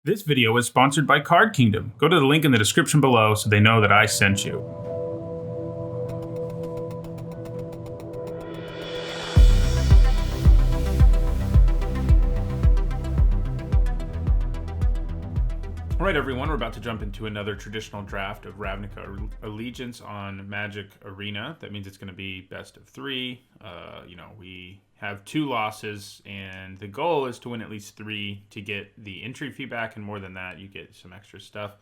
This video is sponsored by Card Kingdom. Go to the link in the description below so they know that I sent you. Alright everyone, we're about to jump into another traditional draft of Ravnica Allegiance on Magic Arena. That means it's going to be best of 3. We have 2 losses, and the goal is to win at least 3 to get the entry fee back, and more than that, you get some extra stuff.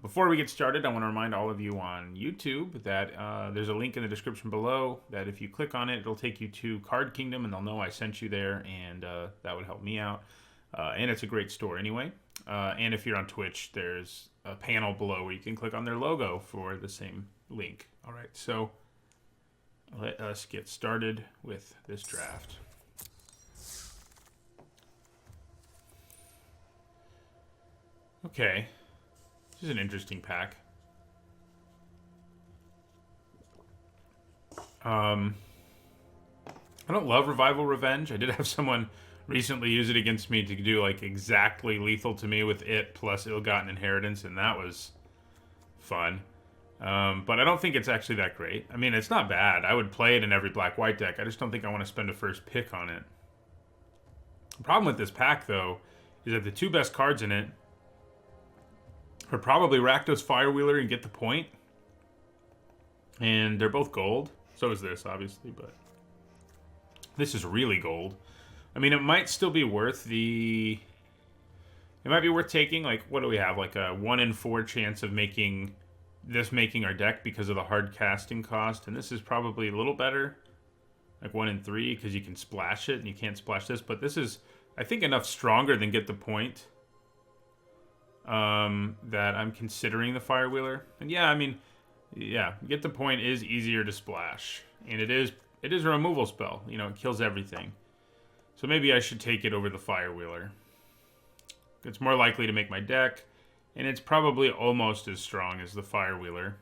Before we get started, I want to remind all of you on YouTube that there's a link in the description below that if you click on it, it'll take you to Card Kingdom, and they'll know I sent you there, and that would help me out. And it's a great store anyway. And if you're on Twitch, there's a panel below where you can click on their logo for the same link. All right, so let us get started with this draft. Okay, this is an interesting pack. I don't love Revival Revenge. I did have someone recently use it against me to do like exactly lethal to me with it plus Ill-Gotten Inheritance, and that was fun. But I don't think it's actually that great. I mean, it's not bad. I would play it in every black-white deck. I just don't think I want to spend a first pick on it. The problem with this pack, though, is that the 2 best cards in it are probably Rakdos Firewheeler and Get the Point. And they're both gold. So is this, obviously, but this is really gold. I mean, it might still be worth the... It might be worth taking, like, what do we have? Like a 1 in 4 chance of making our deck because of the hard casting cost. And this is probably a little better. Like 1 in 3 because you can splash it and you can't splash this. But this is, I think, enough stronger than Get the Point that I'm considering the Firewheeler. And yeah, I mean, yeah, Get the Point is easier to splash. And it is a removal spell. You know, it kills everything. So maybe I should take it over the Firewheeler. It's more likely to make my deck, and it's probably almost as strong as the Firewheeler.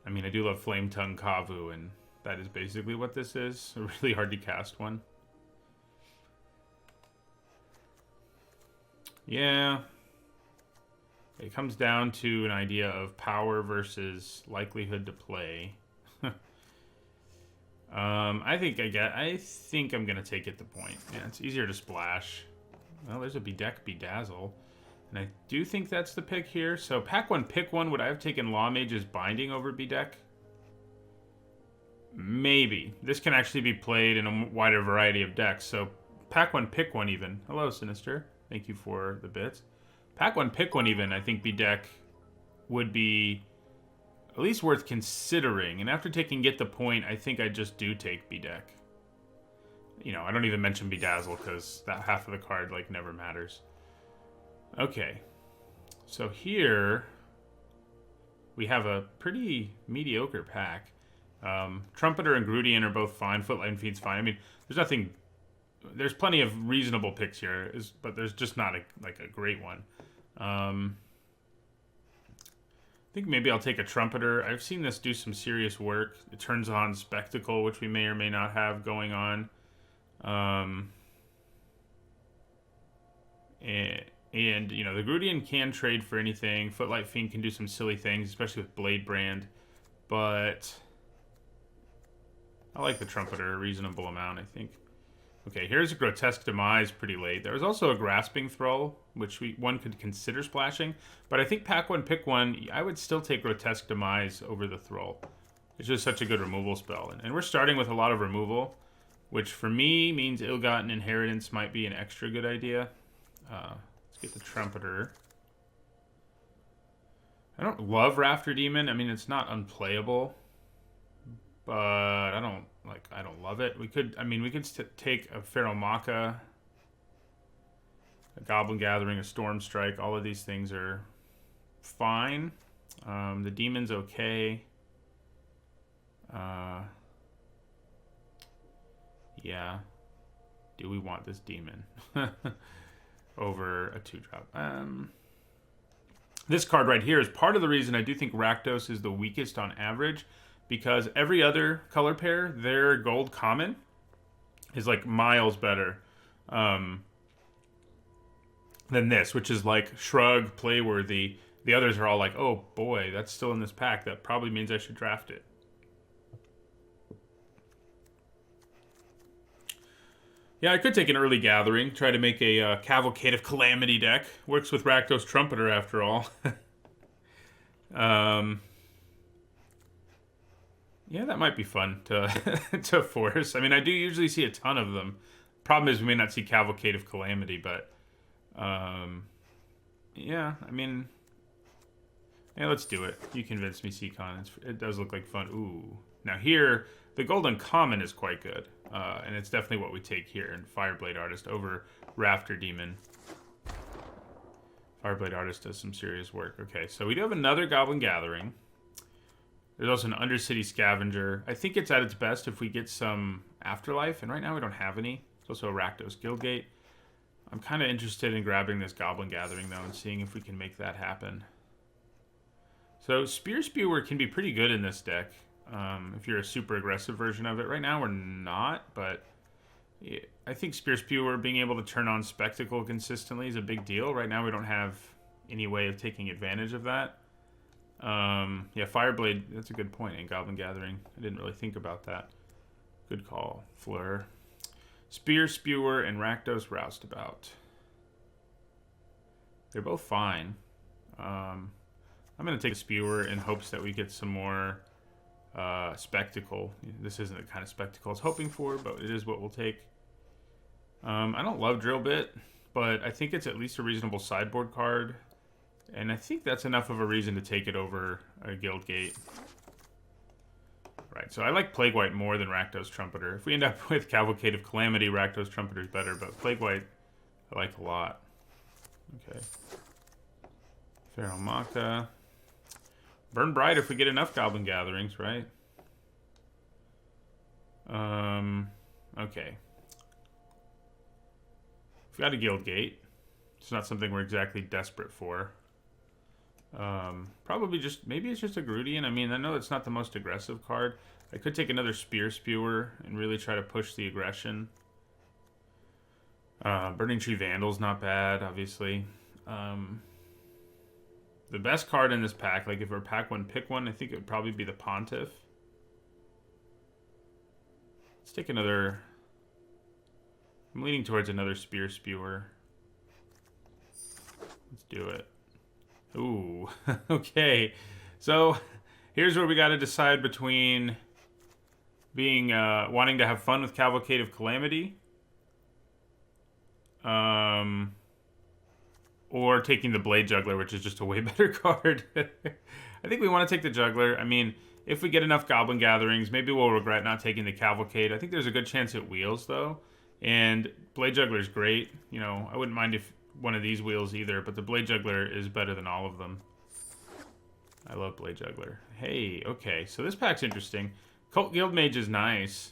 I mean, I do love Flame Tongue Kavu, and that is basically what this is. A really hard to cast one. Yeah. It comes down to an idea of power versus likelihood to play. I think I'm gonna take It the Point. Yeah, it's easier to splash. Well, there's a Bedazzle. And I do think that's the pick here. So pack 1, pick 1. Would I have taken Law Mage's Binding over Bedeck? Maybe. This can actually be played in a wider variety of decks. So pack 1, pick 1 even. Hello, Sinister. Thank you for the bits. Pack 1, pick 1 even. I think Bedeck would be at least worth considering. And after taking Get the Point, I think I just do take Bedeck. You know, I don't even mention Bedazzle because that half of the card, like, never matters. Okay. So here we have a pretty mediocre pack. Trumpeter and Grudian are both fine. Footlight Feed's fine. I mean, there's plenty of reasonable picks here, but there's just not a great one. I think maybe I'll take a Trumpeter. I've seen this do some serious work. It turns on Spectacle, which we may or may not have going on. And you know, the Grudian can trade for anything. Footlight Fiend can do some silly things, especially with Blade Brand. But I like the Trumpeter a reasonable amount, I think. Okay, here's a Grotesque Demise pretty late. There was also a Grasping Thrall, which one could consider splashing. But I think pack 1, pick 1, I would still take Grotesque Demise over the Thrall. It's just such a good removal spell. And we're starting with a lot of removal, which for me means Ill-Gotten Inheritance might be an extra good idea. Let's get the Trumpeter. I don't love Rafter Demon. I mean, it's not unplayable, but I don't love it. We could take a Feral Maca, a Goblin Gathering, a Storm Strike. All of these things are fine. The Demon's okay. Yeah. Do we want this Demon over a 2-drop? This card right here is part of the reason I do think Rakdos is the weakest on average, because every other color pair, their gold common is like miles better. than this, which is like shrug, playworthy. The others are all like, oh boy, that's still in this pack. That probably means I should draft it. Yeah, I could take an early gathering, try to make a Cavalcade of Calamity deck. Works with Rakdos Trumpeter after all. Yeah, that might be fun to to force. I mean, I do usually see a ton of them. Problem is we may not see Cavalcade of Calamity, but yeah, I mean, yeah, let's do it. You convinced me, Seacon. It does look like fun. Ooh. Now here, the Golden Common is quite good. And it's definitely what we take here in Fireblade Artist over Rafter Demon. Fireblade Artist does some serious work. Okay, so we do have another Goblin Gathering. There's also an Undercity Scavenger. I think it's at its best if we get some Afterlife, and right now we don't have any. There's also a Rakdos Guildgate. I'm kind of interested in grabbing this Goblin Gathering, though, and seeing if we can make that happen. So Spear Spewer can be pretty good in this deck. If you're a super aggressive version of it. Right now we're not, but yeah, I think Spear Spewer being able to turn on Spectacle consistently is a big deal. Right now we don't have any way of taking advantage of that. Yeah, Fireblade, that's a good point in Goblin Gathering. I didn't really think about that. Good call, Fleur. Spear Spewer and Rakdos Roustabout. They're both fine. I'm going to take a Spewer in hopes that we get some more Spectacle. This isn't the kind of Spectacle I was hoping for, but it is what we'll take. I don't love Drill Bit, but I think it's at least a reasonable sideboard card. And I think that's enough of a reason to take it over a Guildgate. Right, so I like Plague White more than Rakdos Trumpeter. If we end up with Cavalcade of Calamity, Rakdos Trumpeter is better, but Plague White I like a lot. Okay. Feral Maka. Burn Bright if we get enough Goblin Gatherings, right? Okay. We've got a Guildgate. It's not something we're exactly desperate for. Probably just, maybe it's just a Grudian. I mean, I know it's not the most aggressive card. I could take another Spear Spewer and really try to push the aggression. Burning Tree Vandal's not bad, obviously. The best card in this pack, like if we're pack one, pick one, I think it would probably be the Pontiff. Let's take another... I'm leaning towards another Spear Spewer. Let's do it. Ooh, okay. So here's where we got to decide between being wanting to have fun with Cavalcade of Calamity, or taking the Blade Juggler, which is just a way better card. I think we want to take the Juggler. I mean, if we get enough Goblin Gatherings, maybe we'll regret not taking the Cavalcade. I think there's a good chance it wheels, though. And Blade Juggler is great. You know, I wouldn't mind if one of these wheels either, but the Blade Juggler is better than all of them. I love Blade Juggler. Hey, okay, so this pack's interesting. Cult Guild Mage is nice,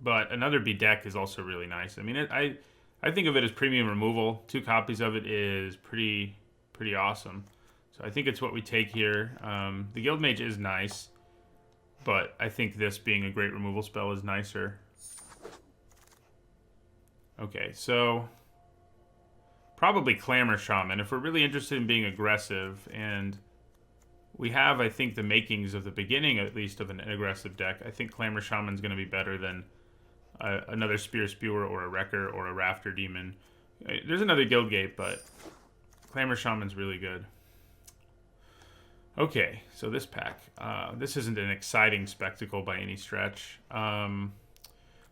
but another Bedeck is also really nice. I mean, I think of it as premium removal. 2 copies of it is pretty awesome. So I think it's what we take here. The Guild Mage is nice, but I think this being a great removal spell is nicer. Okay, so probably Clamor Shaman if we're really interested in being aggressive, and we have, I think, the makings of the beginning, at least, of an aggressive deck. I think Clamor Shaman's going to be better than another Spear Spewer or a Wrecker or a Rafter Demon. There's another Guildgate, but Clamor Shaman's really good. Okay, so this pack. This isn't an exciting spectacle by any stretch.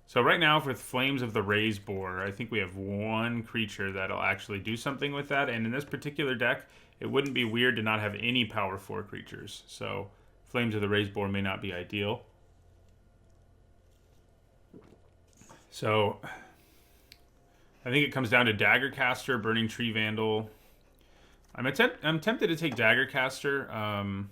So right now, with Flames of the Raise Boar, I think we have one creature that'll actually do something with that. And in this particular deck, it wouldn't be weird to not have any Power 4 creatures. So Flames of the Raise Boar may not be ideal. So I think it comes down to Daggercaster, Burning Tree Vandal. I'm tempted to take Daggercaster.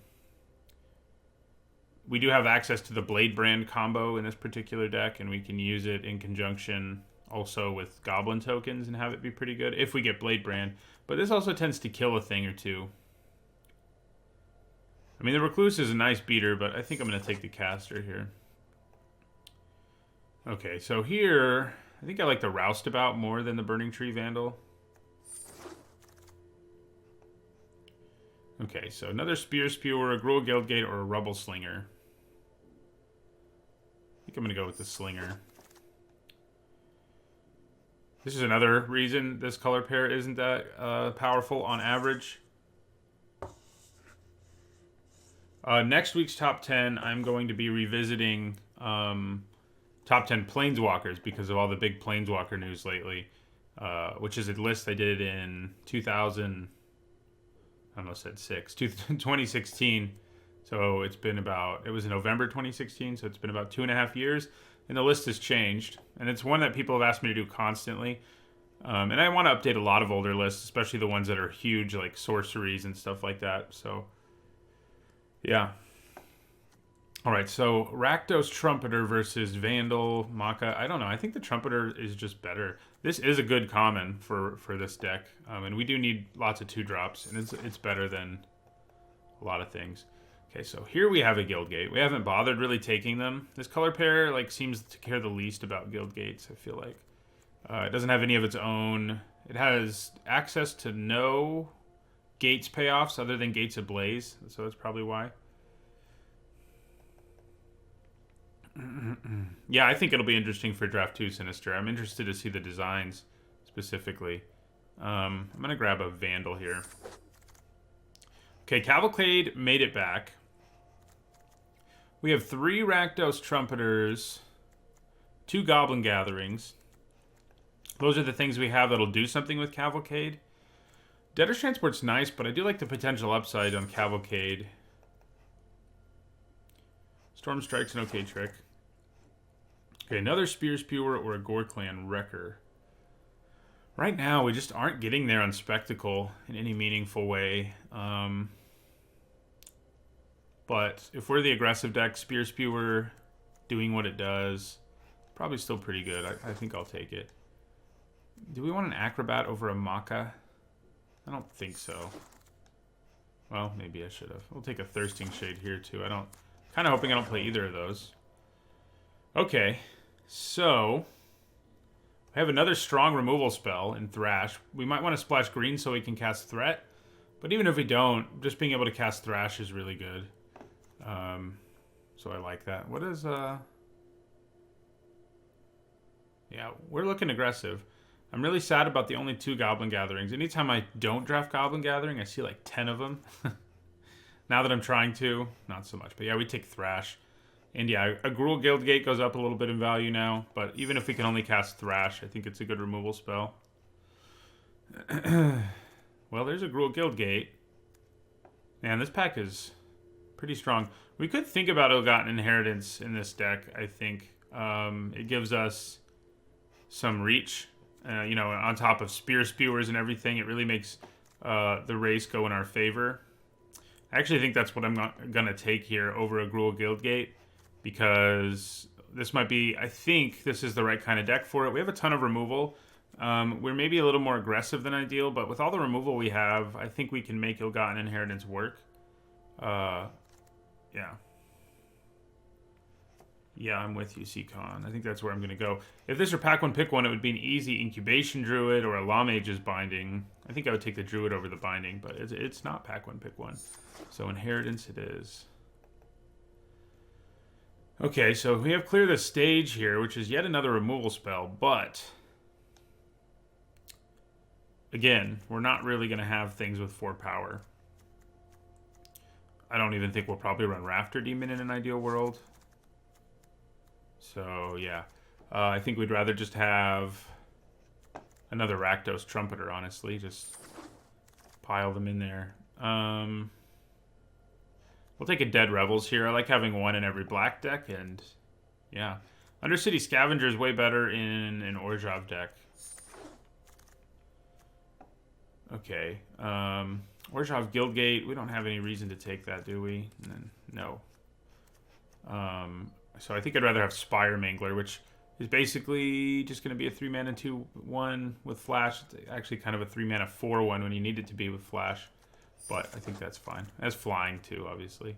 We do have access to the Blade Brand combo in this particular deck, and we can use it in conjunction also with Goblin tokens and have it be pretty good if we get Blade Brand. But this also tends to kill a thing or two. I mean, the Recluse is a nice beater, but I think I'm going to take the Caster here. Okay, so here, I think I like the Roustabout more than the Burning Tree Vandal. Okay, so another Spear Spewer, a Gruul Guildgate, or a Rubble Slinger. I think I'm going to go with the Slinger. This is another reason this color pair isn't that powerful on average. Next week's top 10, I'm going to be revisiting top 10 Planeswalkers because of all the big Planeswalker news lately, which is a list I did in 2016. So it's been it was in November 2016, so it's been about 2.5 years, and the list has changed. And it's one that people have asked me to do constantly. And I want to update a lot of older lists, especially the ones that are huge, like sorceries and stuff like that. So, yeah. All right, so Rakdos Trumpeter versus Vandal Maka. I don't know. I think the Trumpeter is just better. This is a good common for this deck, and we do need lots of 2-drops, and it's better than a lot of things. Okay, so here we have a Guildgate. We haven't bothered really taking them. This color pair seems to care the least about Guildgates, I feel like. It doesn't have any of its own. It has access to no Gates payoffs other than Gates Ablaze, so that's probably why. Yeah, I think it'll be interesting for Draft 2 Sinister. I'm interested to see the designs specifically. I'm going to grab a Vandal here. Okay, Cavalcade made it back. We have 3 Rakdos Trumpeters, 2 Goblin Gatherings. Those are the things we have that'll do something with Cavalcade. Debtor's Transport's nice, but I do like the potential upside on Cavalcade. Storm Strike's an okay trick. Okay, another Spear Spewer or a Gore-Clan Wrecker. Right now, we just aren't getting there on Spectacle in any meaningful way. But if we're the aggressive deck, Spear Spewer doing what it does, probably still pretty good. I think I'll take it. Do we want an Acrobat over a Maka? I don't think so. Well, maybe I should have. We'll take a Thirsting Shade here, too. Kind of hoping I don't play either of those. Okay, so we have another strong removal spell in Thrash. We might want to splash green so we can cast Threat, but even if we don't, just being able to cast Thrash is really good. So I like that. What is yeah, we're looking aggressive. I'm really sad about the only 2 Goblin Gatherings. Anytime I don't draft Goblin Gathering, I see like 10 of them. Now that I'm trying to, not so much. But yeah, we take Thrash. And yeah, a Gruul Guildgate goes up a little bit in value now. But even if we can only cast Thrash, I think it's a good removal spell. Well, there's a Gruul Guildgate. Man, this pack is pretty strong. We could think about Ill-Gotten Inheritance in this deck, I think. It gives us some reach. On top of Spear Spewers and everything, it really makes the race go in our favor. I actually think that's what I'm going to take here over a Gruul Guildgate, because this might be, I think this is the right kind of deck for it. We have a ton of removal. We're maybe a little more aggressive than ideal, but with all the removal we have, I think we can make Ill-Gotten Inheritance work. Yeah. Yeah, I'm with you, C-Con. I think that's where I'm going to go. If this were Pack 1, Pick 1, it would be an easy Incubation Druid or a Lawmage's Binding. I think I would take the Druid over the Binding, but it's not Pack 1, Pick 1. So Inheritance it is. Okay, so we have Clear the Stage here, which is yet another removal spell, but again, we're not really going to have things with 4 power. I don't even think we'll probably run Rafter Demon in an ideal world. So, yeah. I think we'd rather just have another Rakdos Trumpeter, honestly. Just pile them in there. We'll take a Dead Rebels here. I like having one in every black deck, and yeah. Undercity Scavenger is way better in an Orzhov deck. Okay. Orzhov Guildgate. We don't have any reason to take that, do we? No. So I think I'd rather have Spire Mangler, which is basically just going to be a 3-mana 2/1 with Flash. It's actually kind of a 3-mana 4/1 when you need it to be with Flash. But I think that's fine. That's flying too, obviously.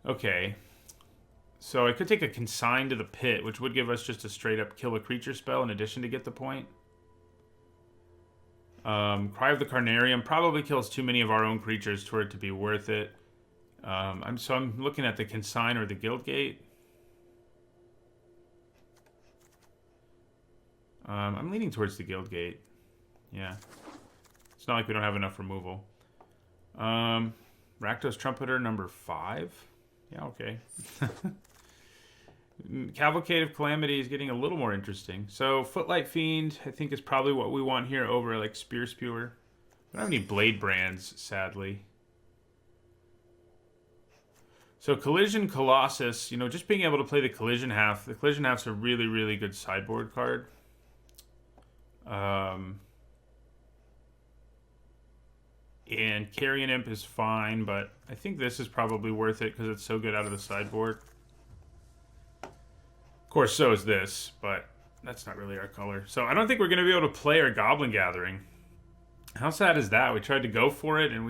Okay. So I could take a Consign to the Pit, which would give us just a straight up kill a creature spell in addition to get the point. Cry of the Carnarium probably kills too many of our own creatures for it to be worth it. I'm looking at the Consign or the Guildgate. I'm leaning towards the Guildgate. Yeah. It's not like we don't have enough removal. Rakdos Trumpeter number 5. Yeah, okay. Cavalcade of Calamity is getting a little more interesting. So Footlight Fiend, I think, is probably what we want here over like Spear Spewer. I don't have any Blade Brands, sadly. So Collision Colossus, you know, just being able to play the Collision Half. The Collision Half's a really, really good sideboard card. And Carrion Imp is fine, but I think this is probably worth it because it's so good out of the sideboard. Of course, so is this, but that's not really our color. So I don't think we're going to be able to play our Goblin Gathering. How sad is that? We tried to go for it, and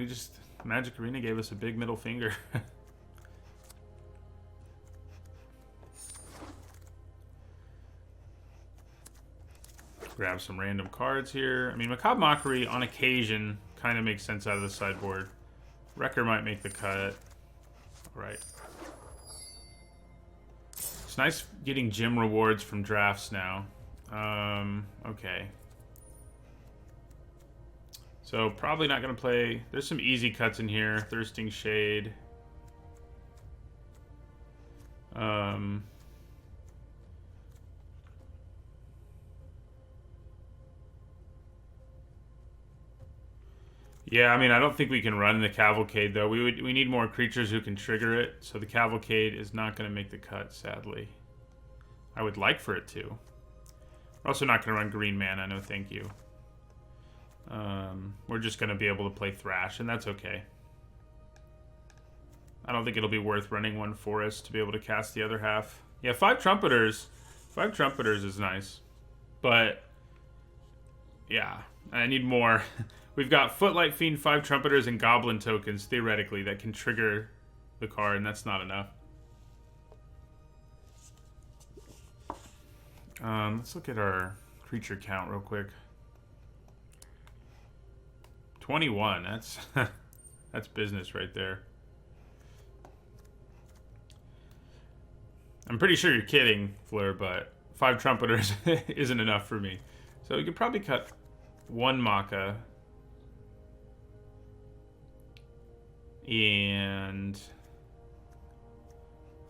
Magic Arena gave us a big middle finger. Grab some random cards here. I mean, Macabre Mockery, on occasion, kind of makes sense out of the sideboard. Wrecker might make the cut. All right. It's nice getting gym rewards from drafts now. Okay. So, probably not going to play... There's some easy cuts in here. Thirsting Shade. Yeah, I mean, I don't think we can run the Cavalcade, though. We need more creatures who can trigger it, so the Cavalcade is not going to make the cut, sadly. I would like for it to. We're also not going to run green mana, no thank you. We're just going to be able to play Thrash, and that's okay. I don't think it'll be worth running one Forest to be able to cast the other half. Yeah, 5 Trumpeters. 5 Trumpeters is nice. But, yeah, I need more... We've got Footlight Fiend, 5 Trumpeters, and Goblin tokens, theoretically, that can trigger the card, and that's not enough. Let's look at our creature count real quick. 21, that's that's business right there. I'm pretty sure you're kidding, Fleur, but 5 Trumpeters isn't enough for me. So we could probably cut 1 Maca. And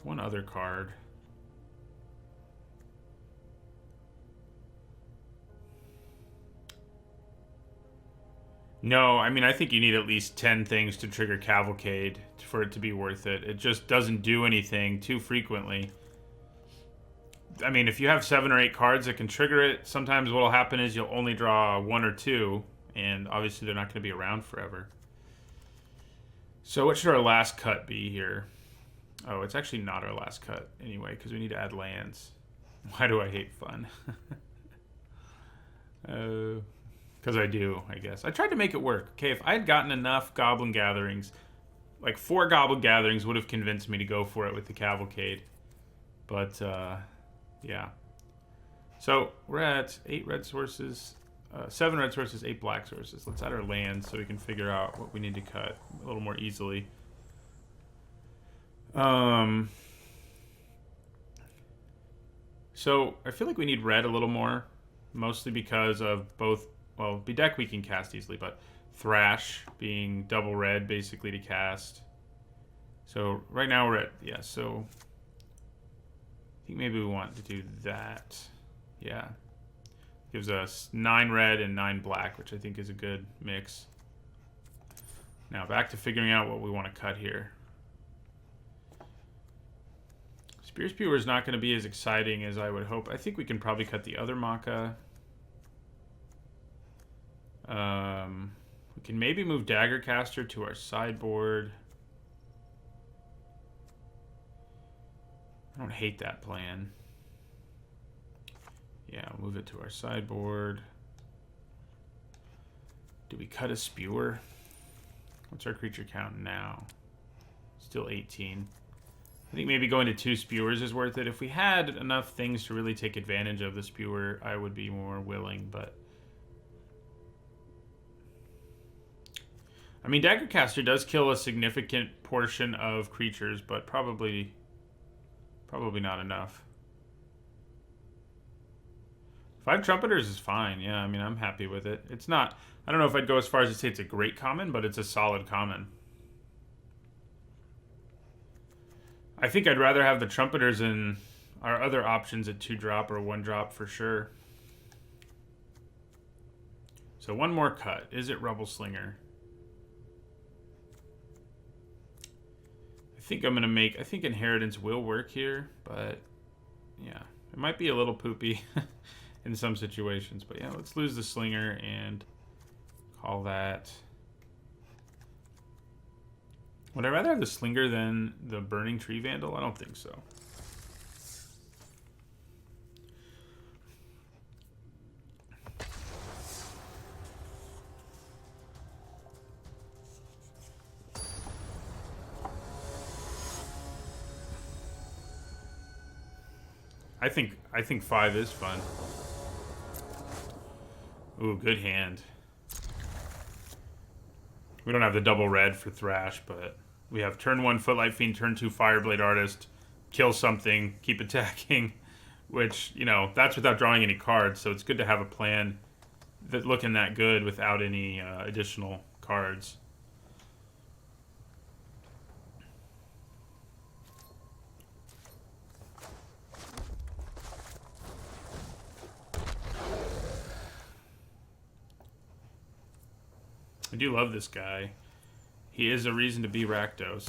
1 other card. No, I mean, I think you need at least 10 things to trigger Cavalcade for it to be worth it. It just doesn't do anything too frequently. I mean, if you have 7 or 8 cards that can trigger it, sometimes what will happen is you'll only draw 1 or 2, and obviously they're not going to be around forever. So what should our last cut be here? Oh, it's actually not our last cut anyway, because we need to add lands. Why do I hate fun? Because I do, I guess. I tried to make it work. Okay, if I had gotten enough Goblin Gatherings, like 4 Goblin Gatherings would have convinced me to go for it with the Cavalcade. But, yeah. So, we're at 8 red sources... 7 red sources, 8 black sources. Let's add our lands so we can figure out what we need to cut a little more easily. So I feel like we need red a little more, mostly because of both. Well, Bedeck we can cast easily, but Thrash being double red basically to cast. So right now we're at So I think maybe we want to do that. Yeah. Gives us 9 red and 9 black, which I think is a good mix. Now back to figuring out what we want to cut here. Spear Spewer is not going to be as exciting as I would hope. I think we can probably cut the other Maca. We can maybe move Daggercaster to our sideboard. I don't hate that plan. Yeah, we'll move it to our sideboard. Do we cut a Spewer? What's our creature count now? Still 18. I think maybe going to 2 Spewers is worth it. If we had enough things to really take advantage of the Spewer, I would be more willing, but... I mean, Daggercaster does kill a significant portion of creatures, but probably not enough. 5 Trumpeters is fine. Yeah, I mean, I'm happy with it. It's not... I don't know if I'd go as far as to say it's a great common, but it's a solid common. I think I'd rather have the Trumpeters than our other options at 2-drop or 1-drop for sure. So one more cut. Is it Rubble Slinger? I think I'm going to make... I think Inheritance will work here, but yeah. It might be a little poopy in some situations. But yeah, let's lose the Slinger and call that... Would I rather have the Slinger than the Burning Tree Vandal? I don't think so. I think 5 is fun. Ooh, good hand. We don't have the double red for Thrash, but we have turn 1 Footlight Fiend, turn 2 Fireblade Artist, kill something, keep attacking, which, you know, that's without drawing any cards, so it's good to have a plan that looking that good without any additional cards. I do love this guy. He is a reason to be Rakdos.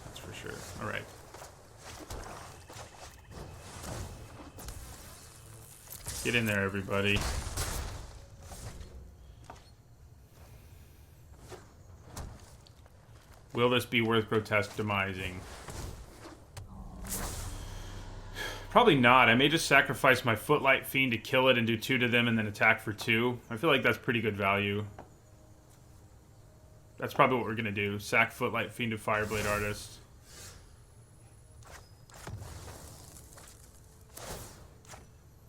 That's for sure. Alright. Get in there, everybody. Will this be worth Grotesque demising? Probably not. I may just sacrifice my Footlight Fiend to kill it and do 2 to them and then attack for 2. I feel like that's pretty good value. That's probably what we're going to do. Sack Footlight Fiend to Fireblade Artist.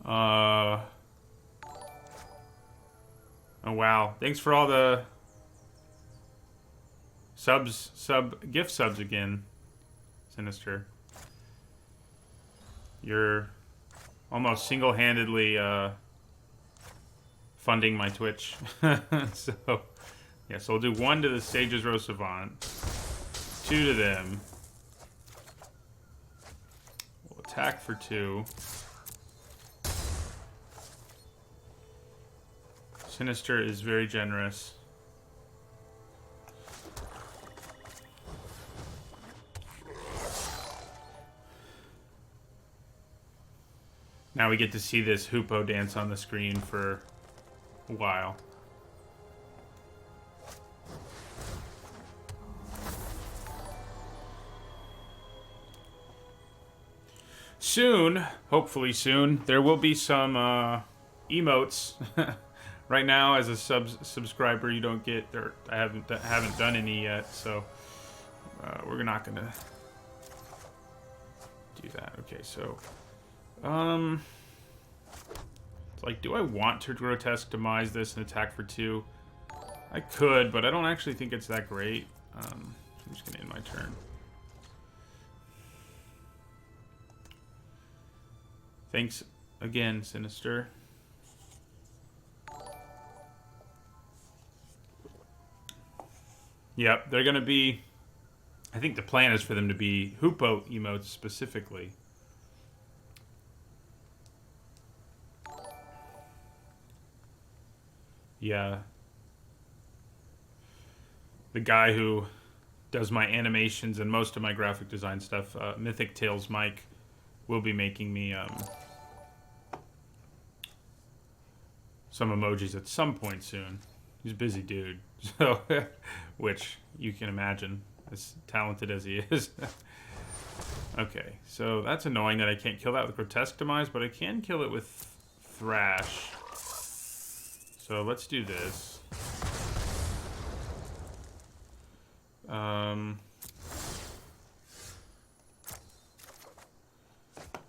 Oh, wow. Thanks for all the gift subs again, Sinister. You're almost single-handedly funding my Twitch. So... yeah, so we'll do 1 to the Sage's Row Savant, 2 to them. We'll attack for 2. Sinister is very generous. Now we get to see this Hoopo dance on the screen for a while. Soon, hopefully soon, there will be some emotes. Right now, as a subscriber, you don't get. I haven't done any yet, so we're not gonna do that. Okay, so it's like, do I want to Grotesque demise this and attack for 2? I could, but I don't actually think it's that great. I'm just gonna end my turn. Thanks again, Sinister. Yep, they're going to be... I think the plan is for them to be Hoopo emotes specifically. Yeah. The guy who does my animations and most of my graphic design stuff, Mythic Tales Mike, will be making me some emojis at some point soon. He's a busy dude, so which you can imagine, as talented as he is. Okay, so that's annoying that I can't kill that with Grotesque Demise, but I can kill it with Thrash. So let's do this.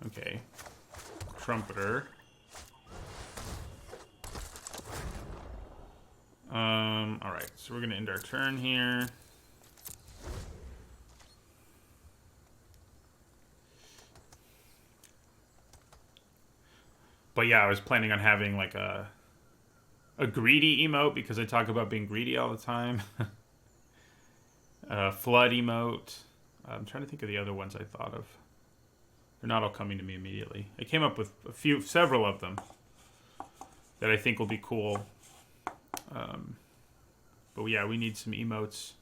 Okay. Trumpeter. Alright, so we're going to end our turn here. But yeah, I was planning on having like a greedy emote because I talk about being greedy all the time. Flood emote. I'm trying to think of the other ones I thought of. They're not all coming to me immediately. I came up with several of them that I think will be cool. But yeah, we need some emotes.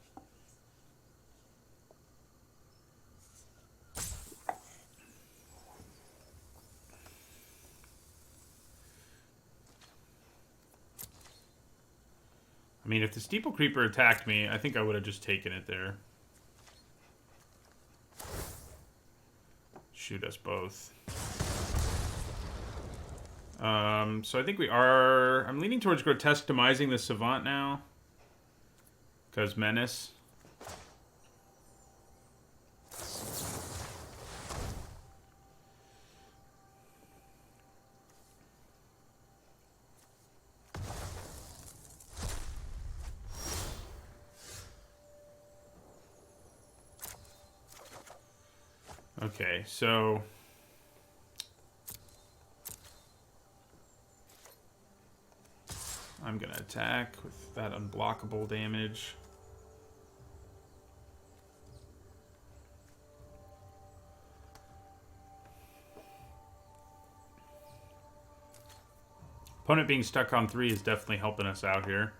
I mean, if the Steeple Creeper attacked me, I think I would have just taken it there. Shoot us both. So I think we are... I'm leaning towards Grotesque demising the Savant now. Because Menace. Okay, so... I'm gonna attack with that unblockable damage. Opponent being stuck on 3 is definitely helping us out here.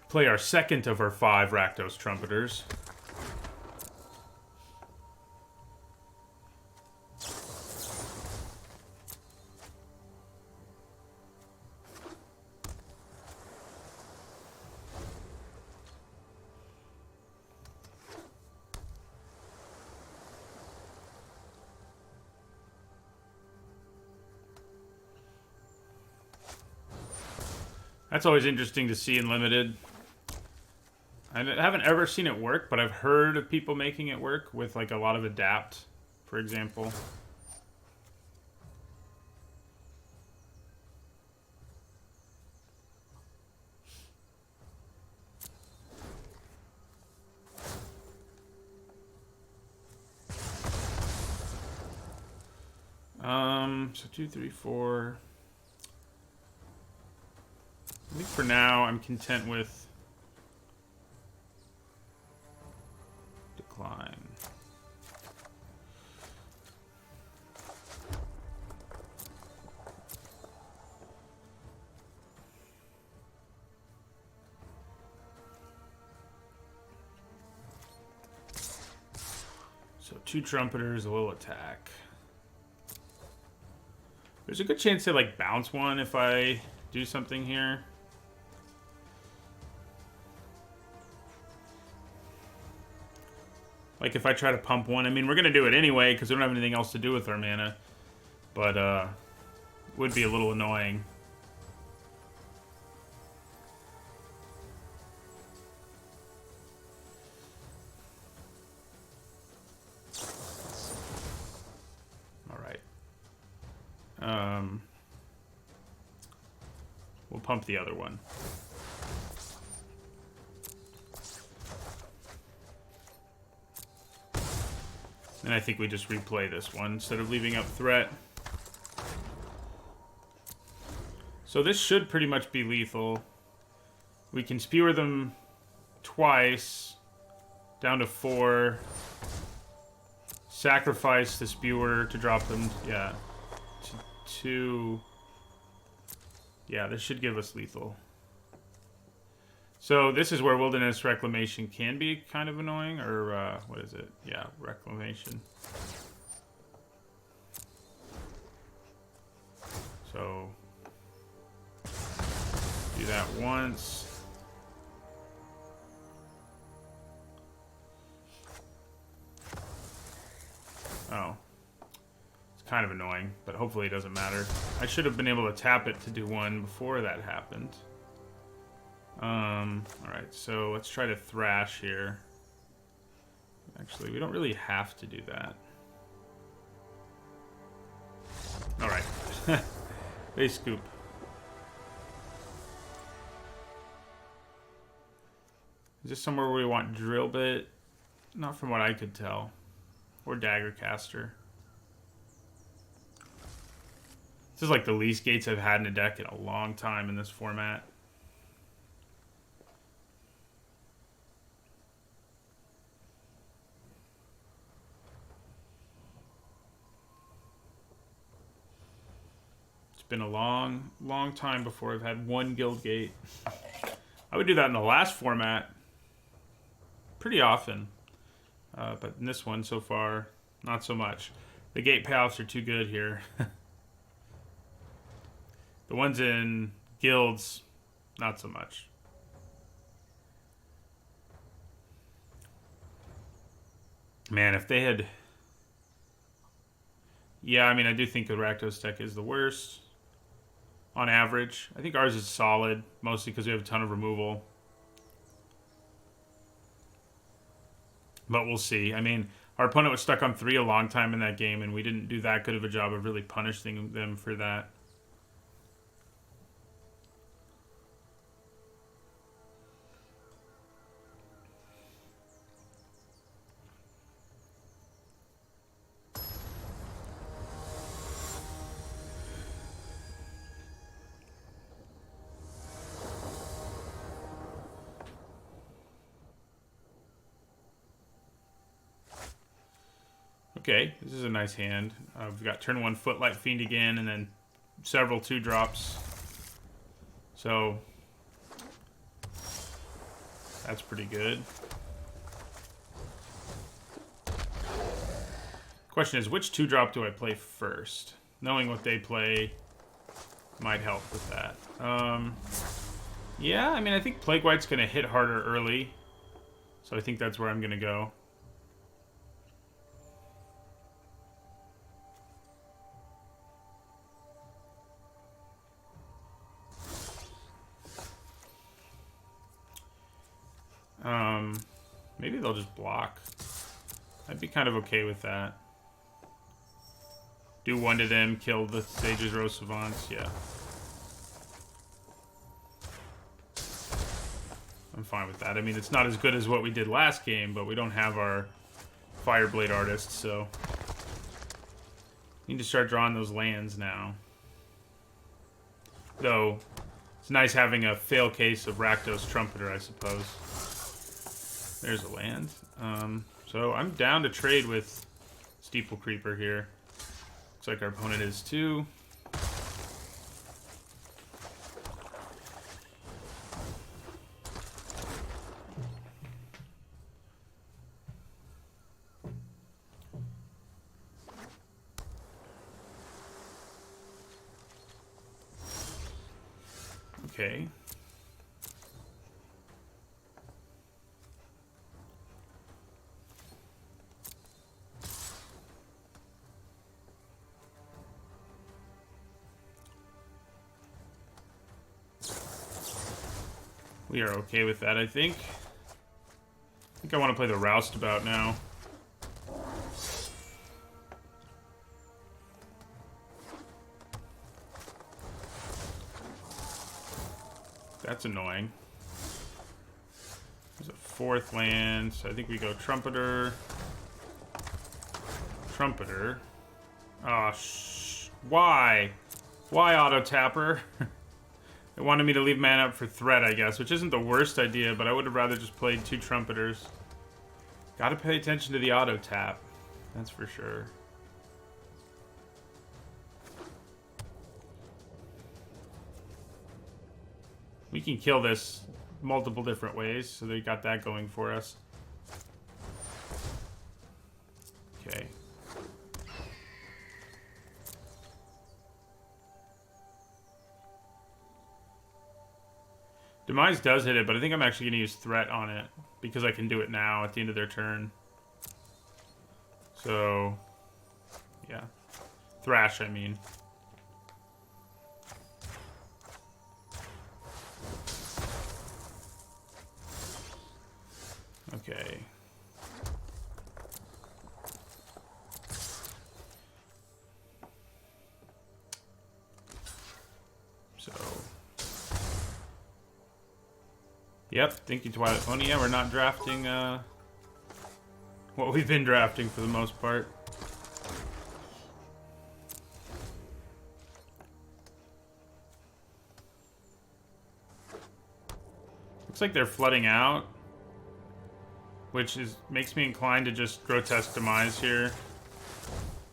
Play our second of our 5 Rakdos Trumpeters. That's always interesting to see in Limited. I haven't ever seen it work, but I've heard of people making it work with like a lot of adapt, for example. So 2, 3, 4. I think for now I'm content with decline. So 2 trumpeters, a little attack. There's a good chance to like bounce one if I do something here. Like if I try to pump one, I mean, we're going to do it anyway because we don't have anything else to do with our mana. But it would be a little annoying. All right. We'll pump the other one. And I think we just replay this one instead of leaving up threat. So this should pretty much be lethal. We can spewer them twice, down to 4. Sacrifice the spewer to drop them, yeah, to 2. Yeah, this should give us lethal. So this is where Wilderness Reclamation can be kind of annoying, or what is it? Yeah, Reclamation. So do that once. Oh. It's kind of annoying, but hopefully it doesn't matter. I should have been able to tap it to do one before that happened. Alright, so let's try to thrash here. Actually, we don't really have to do that. Alright. Base scoop. Is this somewhere where we want drill bit? Not from what I could tell. Or dagger caster. This is like the least gates I've had in a deck in a long time in this format. It's been a long, long time before I've had one guild gate. I would do that in the last format pretty often. But in this one so far, not so much. The gate payoffs are too good here. The ones in guilds, not so much. Man, if they had... Yeah, I mean, I do think the Rakdos deck is the worst. On average. I think ours is solid, mostly because we have a ton of removal. But we'll see. I mean, our opponent was stuck on 3 a long time in that game, and we didn't do that good of a job of really punishing them for that. Okay, this is a nice hand. We've got turn 1 Footlight Fiend again, and then several 2-drops. So, that's pretty good. Question is, which 2-drop do I play first? Knowing what they play might help with that. Yeah, I mean, I think Plague White's going to hit harder early. So I think that's where I'm going to go. Maybe they'll just block. I'd be kind of okay with that. Do 1 to them, kill the Sage's Row Savants, yeah. I'm fine with that. I mean, it's not as good as what we did last game, but we don't have our Fireblade Artist, so... Need to start drawing those lands now. Though, it's nice having a fail case of Rakdos Trumpeter, I suppose. There's a land. So I'm down to trade with Steeple Creeper here. Looks like our opponent is too. Okay. We are okay with that, I think. I think I want to play the Roustabout now. That's annoying. There's a 4th land, so I think we go Trumpeter. Trumpeter. Oh, why? Why Auto Tapper? They wanted me to leave mana up for Threat, I guess, which isn't the worst idea, but I would have rather just played 2 Trumpeters. Gotta pay attention to the auto tap. That's for sure. We can kill this multiple different ways, so they got that going for us. Okay. Demise does hit it, but I think I'm actually going to use Threat on it because I can do it now at the end of their turn. So, yeah. Thrash, I mean. Okay. So, yep, thank you, Twilight Pony. Yeah, we're not drafting what we've been drafting for the most part. Looks like they're flooding out, which makes me inclined to just Grotesque Demise here.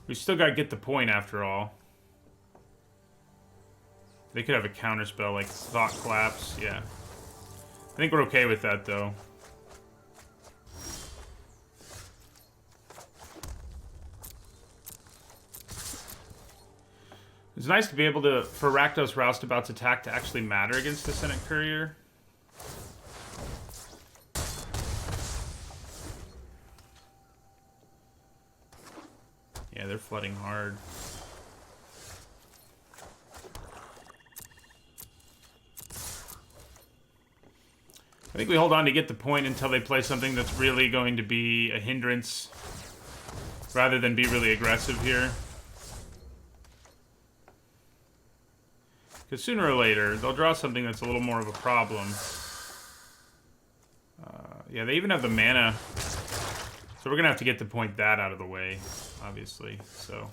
We still gotta get the point after all. They could have a counterspell like Thought Collapse, yeah. I think we're okay with that though. It's nice to be able to, for Rakdos Roustabout's attack to actually matter against the Senate Courier. Yeah, they're flooding hard. I think we hold on to get the point until they play something that's really going to be a hindrance rather than be really aggressive here. Because sooner or later, they'll draw something that's a little more of a problem. Yeah, they even have the mana. So we're going to have to get the point that out of the way, obviously. So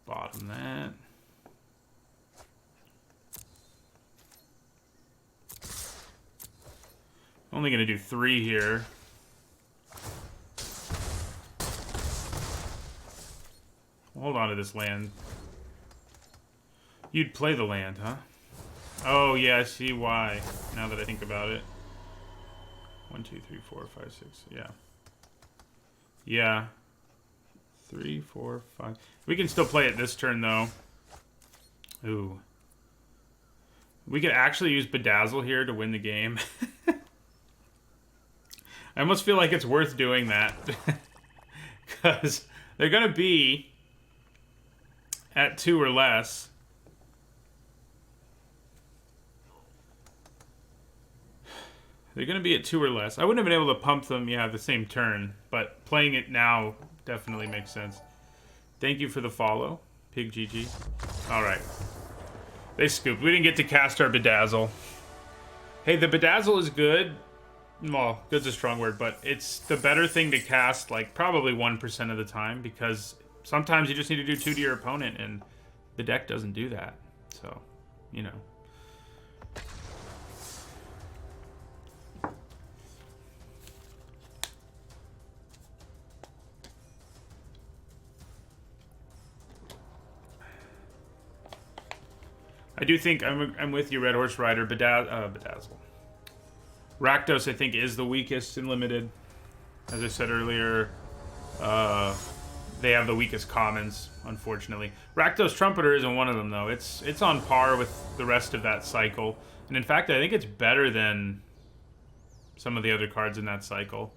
bottom that. Only going to do 3 here. Hold on to this land. You'd play the land, huh? Oh, yeah, I see why, now that I think about it. 1, 2, 3, 4, 5, 6, yeah. Yeah. 3, 4, 5. We can still play it this turn, though. Ooh. We could actually use Bedazzle here to win the game. I almost feel like it's worth doing that. Because they're going to be at 2 or less. They're going to be at 2 or less. I wouldn't have been able to pump them, yeah, the same turn. But playing it now definitely makes sense. Thank you for the follow, Pig GG. Alright. They scooped. We didn't get to cast our Bedazzle. Hey, the Bedazzle is good. Well, good's a strong word, but it's the better thing to cast, like, probably 1% of the time, because sometimes you just need to do 2 to your opponent, and the deck doesn't do that. So, you know. I do think I'm with you, Red Horse Rider. Bedazzle. Rakdos, I think, is the weakest in Limited. As I said earlier, they have the weakest commons, unfortunately. Rakdos Trumpeter isn't one of them, though. It's on par with the rest of that cycle. And in fact, I think it's better than some of the other cards in that cycle.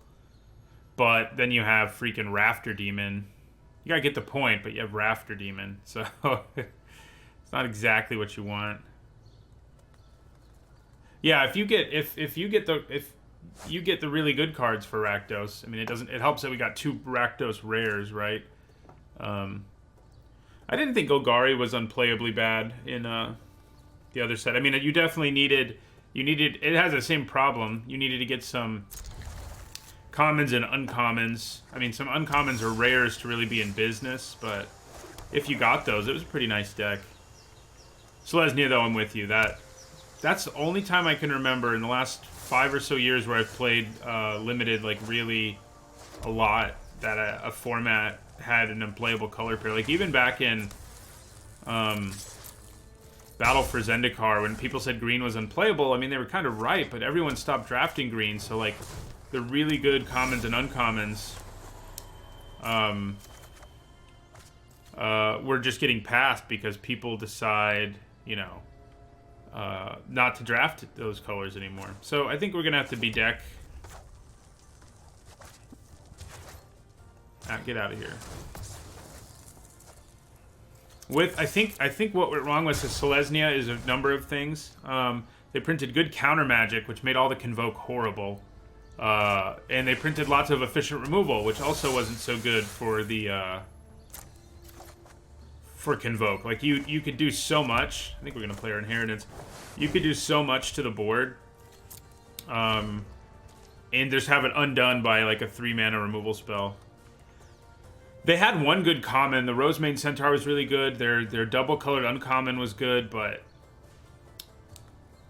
But then you have freaking Rafter Demon. You gotta get the point, but you have Rafter Demon. So it's not exactly what you want. Yeah, if you get the really good cards for Rakdos, I mean, it helps that we got 2 Rakdos rares, right? I didn't think Golgari was unplayably bad in the other set. I mean, you definitely needed it has the same problem. You needed to get some commons and uncommons. I mean, some uncommons or rares to really be in business, but if you got those, it was a pretty nice deck. Selesnya, though, I'm with you. That's the only time I can remember in the last 5 or so years where I've played Limited, like, really a lot, that a format had an unplayable color pair. Like, even back in Battle for Zendikar, when people said green was unplayable, I mean, they were kind of right, but everyone stopped drafting green, so, like, the really good commons and uncommons were just getting passed because people decide, you know, not to draft those colors anymore. So I think we're gonna have to be deck. Get out of here. I think what went wrong with the Selesnya is a number of things. They printed good counter magic, which made all the Convoke horrible, and they printed lots of efficient removal, which also wasn't so good for the for Convoke. Like, you could do so much. I think we're going to play our Inheritance. You could do so much to the board. And just have it undone by, like, a 3-mana removal spell. They had one good common. The Rosemane Centaur was really good. Their double-colored uncommon was good, but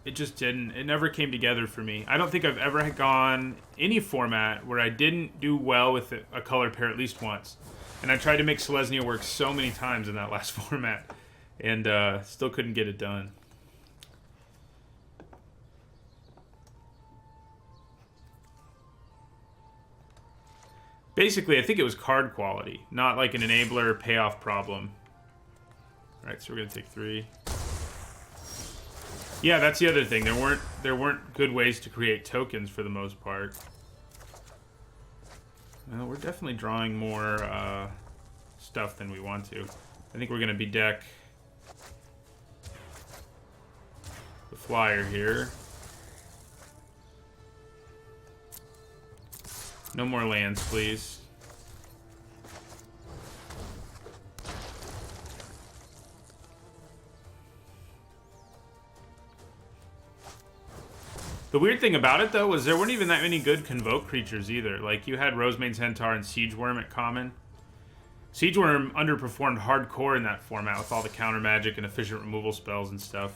it just didn't. It never came together for me. I don't think I've ever gone any format where I didn't do well with a color pair at least once. And I tried to make Selesnya work so many times in that last format, and still couldn't get it done. Basically, I think it was card quality, not like an enabler payoff problem. All right, so we're gonna take 3. Yeah, that's the other thing. There weren't good ways to create tokens for the most part. Well, we're definitely drawing more stuff than we want to. I think we're gonna be deck the flyer here. No more lands, please. The weird thing about it, though, was there weren't even that many good Convoke creatures either. Like, you had Rosemane Centaur and Siege Worm at common. Siege Worm underperformed hardcore in that format with all the counter magic and efficient removal spells and stuff.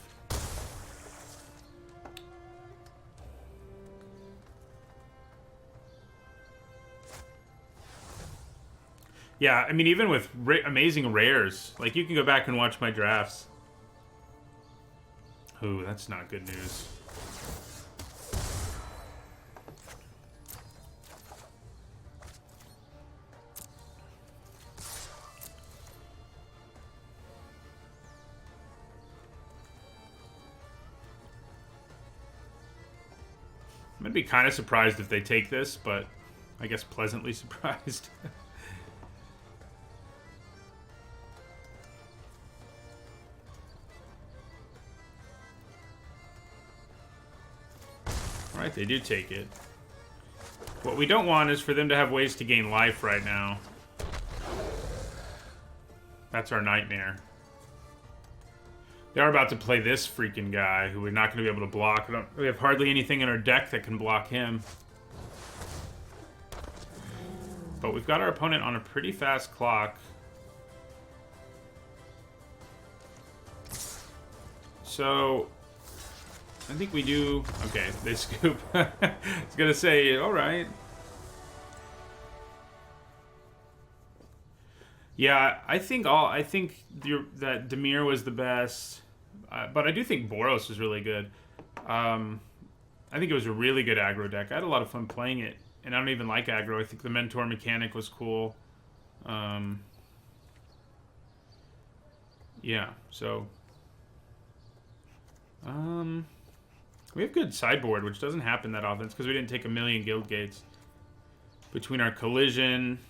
Yeah, I mean, even with amazing rares, like, you can go back and watch my drafts. Ooh, that's not good news. I'm gonna be kind of surprised if they take this, but I guess pleasantly surprised. Alright, they do take it. What we don't want is for them to have ways to gain life right now. That's our nightmare. They are about to play this freaking guy who we're not going to be able to block. We have hardly anything in our deck that can block him. But we've got our opponent on a pretty fast clock. So I think we do. Okay, they scoop. I was gonna say, all right. Yeah, I think that Dimir was the best, but I do think Boros is really good. I think it was a really good aggro deck. I had a lot of fun playing it, and I don't even like aggro. I think the mentor mechanic was cool. Yeah, so we have good sideboard, which doesn't happen that often. It's because we didn't take a million guild gates. Between our collision,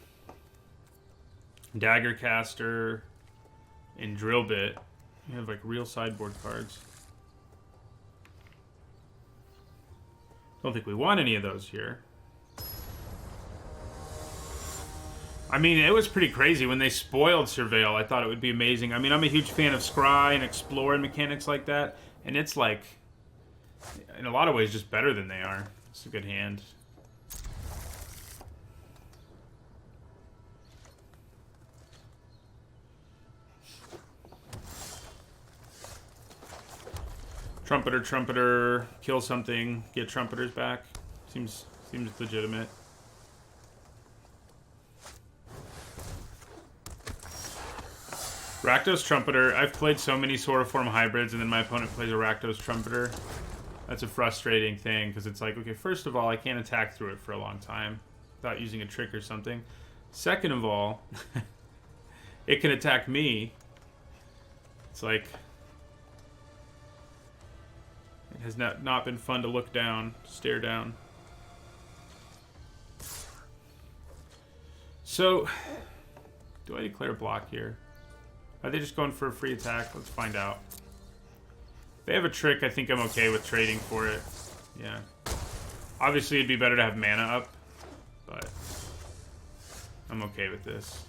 Daggercaster, and Drill Bit, we have like real sideboard cards. Don't think we want any of those here. I mean, it was pretty crazy when they spoiled Surveil. I thought it would be amazing. I mean, I'm a huge fan of Scry and Explore and mechanics like that, and it's like, in a lot of ways, just better than they are. It's a good hand. Trumpeter, kill something, get Trumpeters back. Seems legitimate. Rakdos Trumpeter. I've played so many Soroform hybrids, and then my opponent plays a Rakdos Trumpeter. That's a frustrating thing, because it's like, okay, first of all, I can't attack through it for a long time without using a trick or something. Second of all, it can attack me. It's like, it has not been fun to look down, stare down. So, do I declare block here? Are they just going for a free attack? Let's find out. If they have a trick, I think I'm okay with trading for it. Yeah. Obviously, it'd be better to have mana up, but I'm okay with this.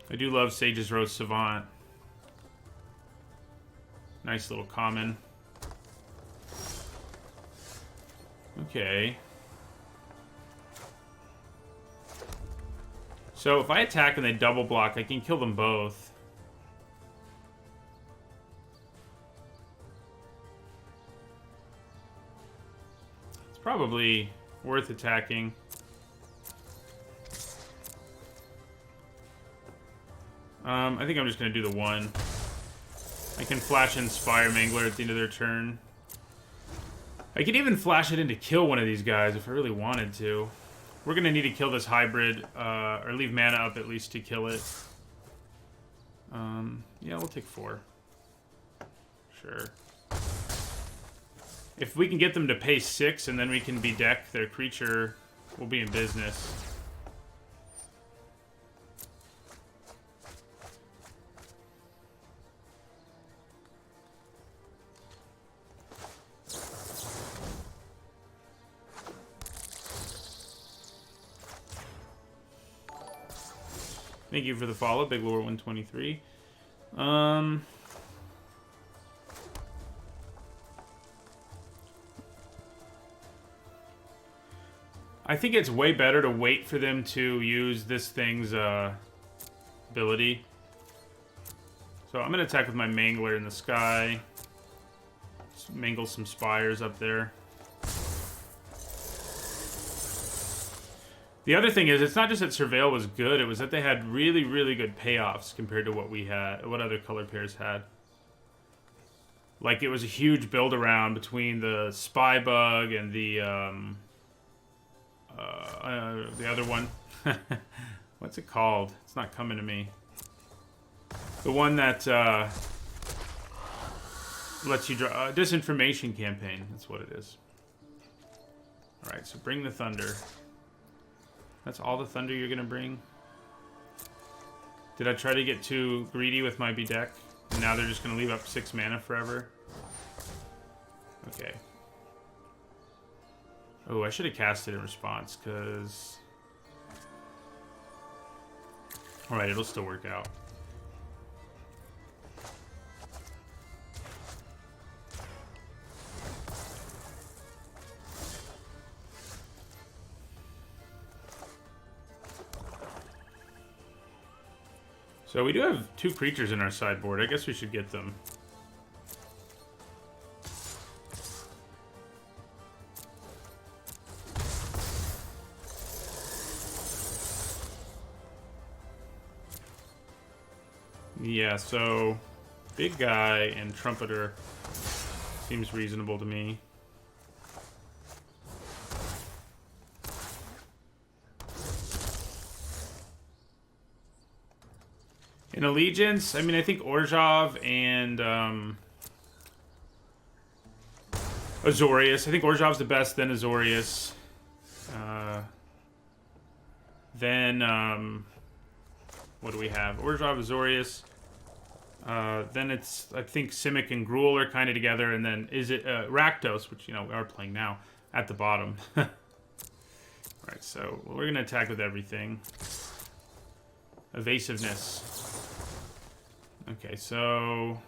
I do love Sage's Rose Savant. Nice little common. Okay. So if I attack and they double block, I can kill them both. It's probably worth attacking. I think I'm just going to do the one. I can flash Inspire Mangler at the end of their turn. I could even flash it in to kill one of these guys if I really wanted to. We're going to need to kill this hybrid, or leave mana up at least to kill it. Yeah, we'll take 4. Sure. If we can get them to pay 6 and then we can bedeck their creature, we'll be in business. Thank you for the follow, Big Lore 123. I think it's way better to wait for them to use this thing's ability. So I'm going to attack with my Mangler in the sky. Just mangle some spires up there. The other thing is, it's not just that Surveil was good, it was that they had really, really good payoffs compared to what we had, what other color pairs had. Like, it was a huge build-around between the Spy Bug and the other one. What's it called? It's not coming to me. The one that lets you draw... Disinformation Campaign, that's what it is. Alright, so bring the Thunder. That's all the thunder you're gonna bring? Did I try to get too greedy with my bedeck? And now they're just gonna leave up 6 mana forever? Okay. Oh, I should have cast it in response, because... Alright, it'll still work out. So we do have 2 creatures in our sideboard. I guess we should get them. Yeah, so big guy and trumpeter seems reasonable to me. In Allegiance, I mean, I think Orzhov and Azorius. I think Orzhov's the best, then Azorius. Then, what do we have? Orzhov, Azorius. Then it's, I think, Simic and Gruul are kind of together, and then is it Rakdos, which, you know, we are playing now, at the bottom. Alright, so we're going to attack with everything. Evasiveness. Okay, so...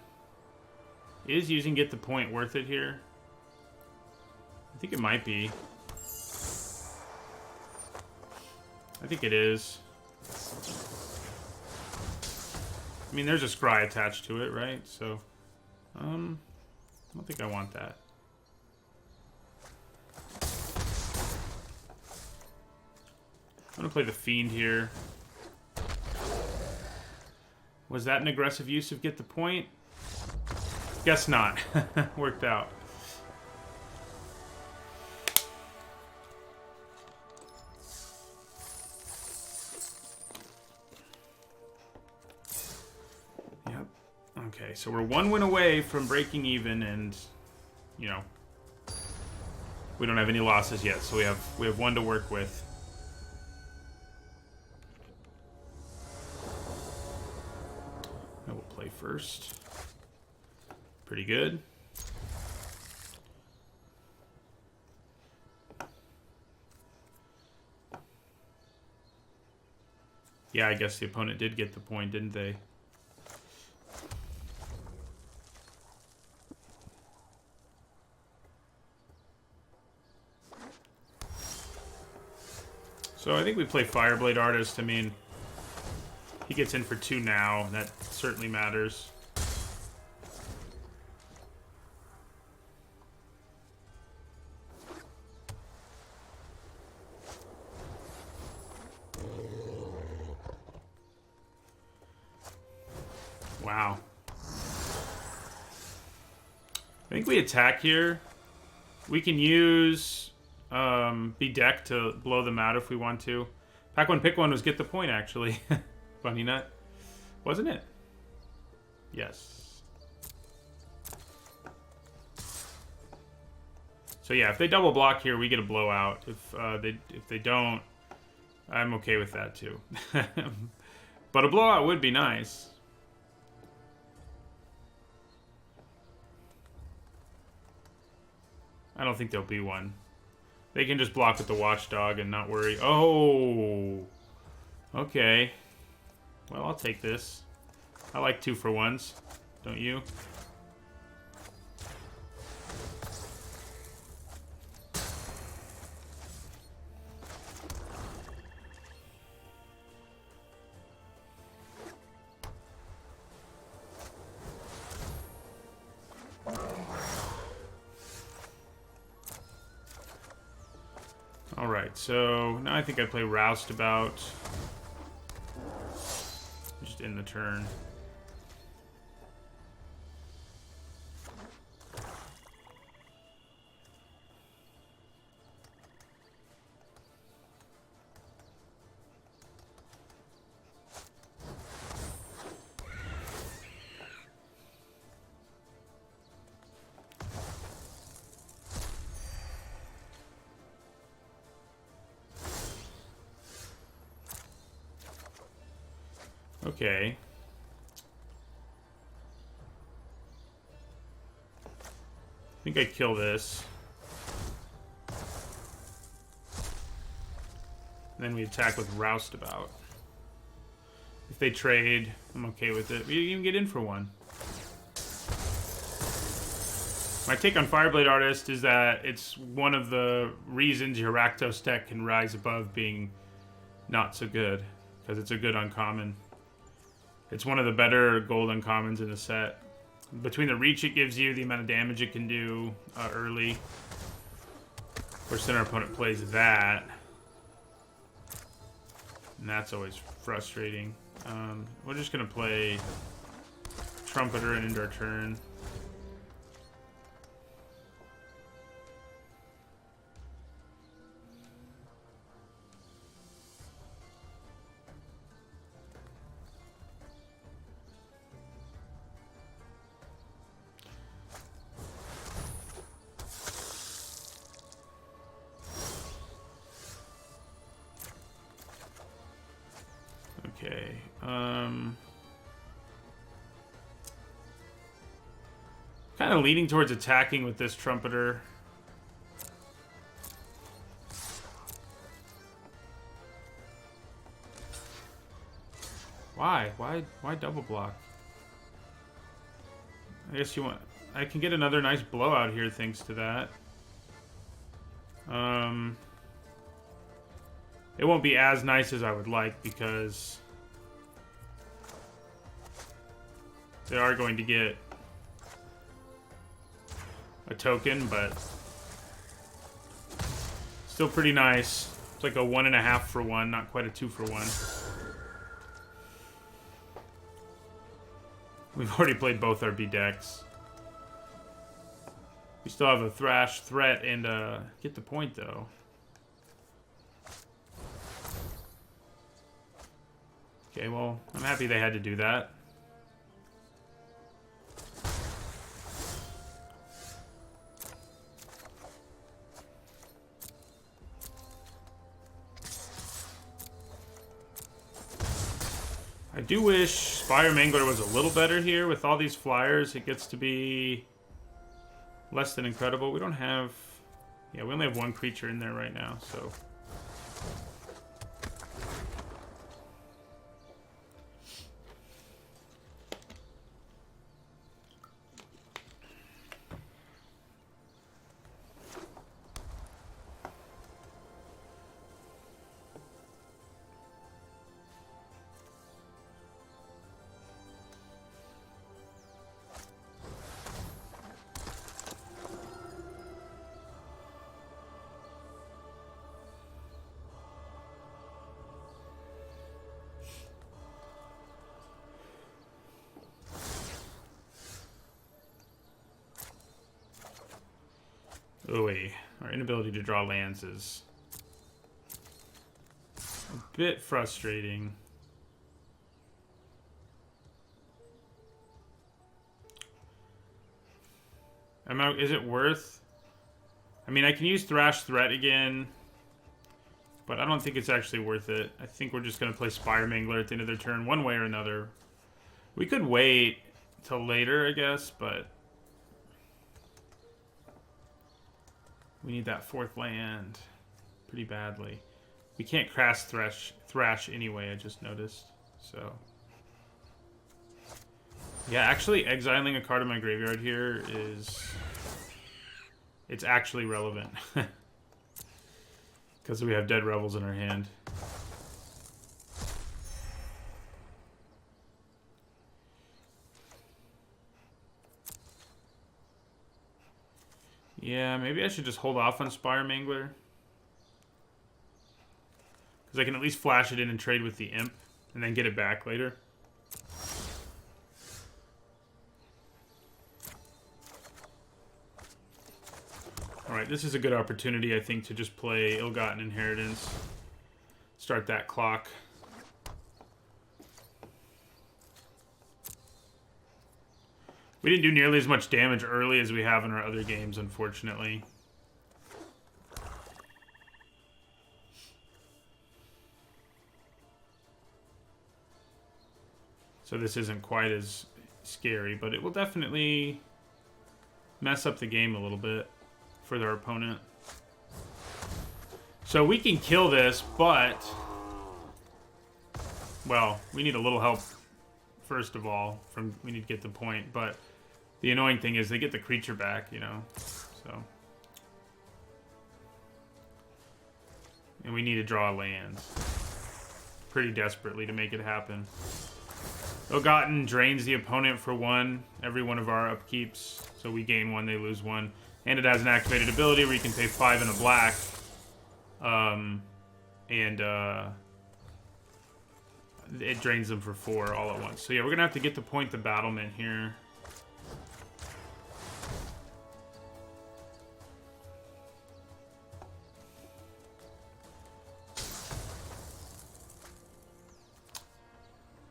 Is using Get the Point worth it here? I think it might be. I think it is. I mean, there's a scry attached to it, right? So, I don't think I want that. I'm gonna play the Fiend here. Was that an aggressive use of Get the Point? Guess not. Worked out. Yep. Okay, so we're 1 win away from breaking even, and, you know, we don't have any losses yet, so we have 1 to work with. First. Pretty good. Yeah, I guess the opponent did get the point, didn't they? So I think we play Fireblade Artist. I mean, he gets in for 2 now, and that certainly matters. Wow. I think we attack here. We can use be deck to blow them out if we want to. Pack one, pick one was get the point, actually. Funny nut. Wasn't it? Yes. So yeah, if they double block here, we get a blowout. If they don't, I'm okay with that too. But a blowout would be nice. I don't think there'll be one. They can just block with the Watchdog and not worry. Oh! Okay. Well, I'll take this. I like 2-for-1s. Don't you? Alright, so now I think I play Roustabout. Just in the turn. Okay. I think I kill this. And then we attack with Roustabout. If they trade, I'm okay with it. We can get in for one. My take on Fireblade Artist is that it's one of the reasons your Rakdos deck can rise above being not so good. Because it's a good uncommon. It's one of the better gold uncommons in the set. Between the reach it gives you, the amount of damage it can do early. Of course, then our opponent plays that. And that's always frustrating. We're just going to play Trumpeter and end our turn. Okay. Kind of leaning towards attacking with this Trumpeter. Why? Why double block? I guess you want... I can get another nice blowout here thanks to that. It won't be as nice as I would like because they are going to get a token, but still pretty nice. It's like a 1.5 for 1, not quite a 2 for 1. We've already played both our B decks. We still have a Thrash threat and get the point though. Okay, well, I'm happy they had to do that. I do wish Spire Mangler was a little better here. With all these flyers, it gets to be less than incredible. We don't have... Yeah, we only have one creature in there right now, so... Ooh, our inability to draw lands is a bit frustrating. Is it worth? I mean, I can use Thrash Threat again, but I don't think it's actually worth it. I think we're just going to play Spire Mangler at the end of their turn, one way or another. We could wait till later, I guess, but we need that 4th land pretty badly. We can't cast Thrash anyway, I just noticed. So, yeah, actually exiling a card in my graveyard here it's actually relevant. Because we have Dead Rebels in our hand. Yeah, maybe I should just hold off on Spire Mangler. Because I can at least flash it in and trade with the Imp, and then get it back later. Alright, this is a good opportunity, I think, to just play Ill-Gotten Inheritance. Start that clock. We didn't do nearly as much damage early as we have in our other games, unfortunately. So this isn't quite as scary, but it will definitely mess up the game a little bit for their opponent. So we can kill this, but... well, we need a little help, first of all. We need to get the point, but the annoying thing is they get the creature back, you know? So... and we need to draw lands pretty desperately to make it happen. Ill-Gotten drains the opponent for 1 every one of our upkeeps, so we gain 1, they lose 1. And it has an activated ability where you can pay 5 and a black. It drains them for 4 all at once. So yeah, we're gonna have to get the point the battlement here.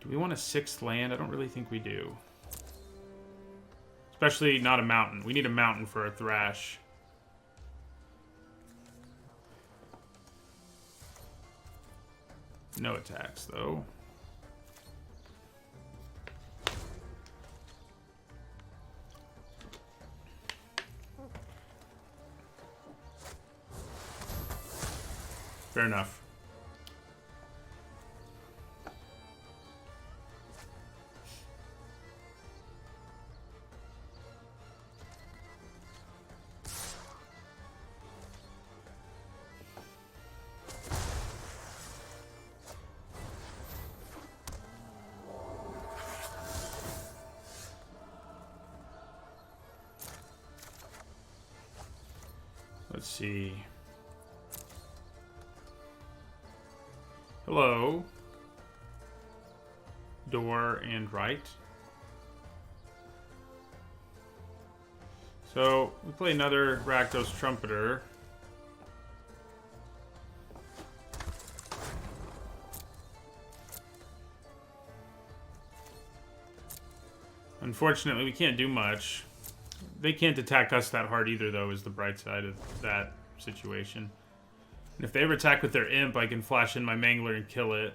Do we want a 6th land? I don't really think we do. Especially not a mountain. We need a mountain for a Thrash. No attacks, though. Fair enough. Let's see. Hello. Door and right. So, we play another Rakdos Trumpeter. Unfortunately, we can't do much. They can't attack us that hard either, though, is the bright side of that situation. And if they ever attack with their Imp, I can flash in my Mangler and kill it.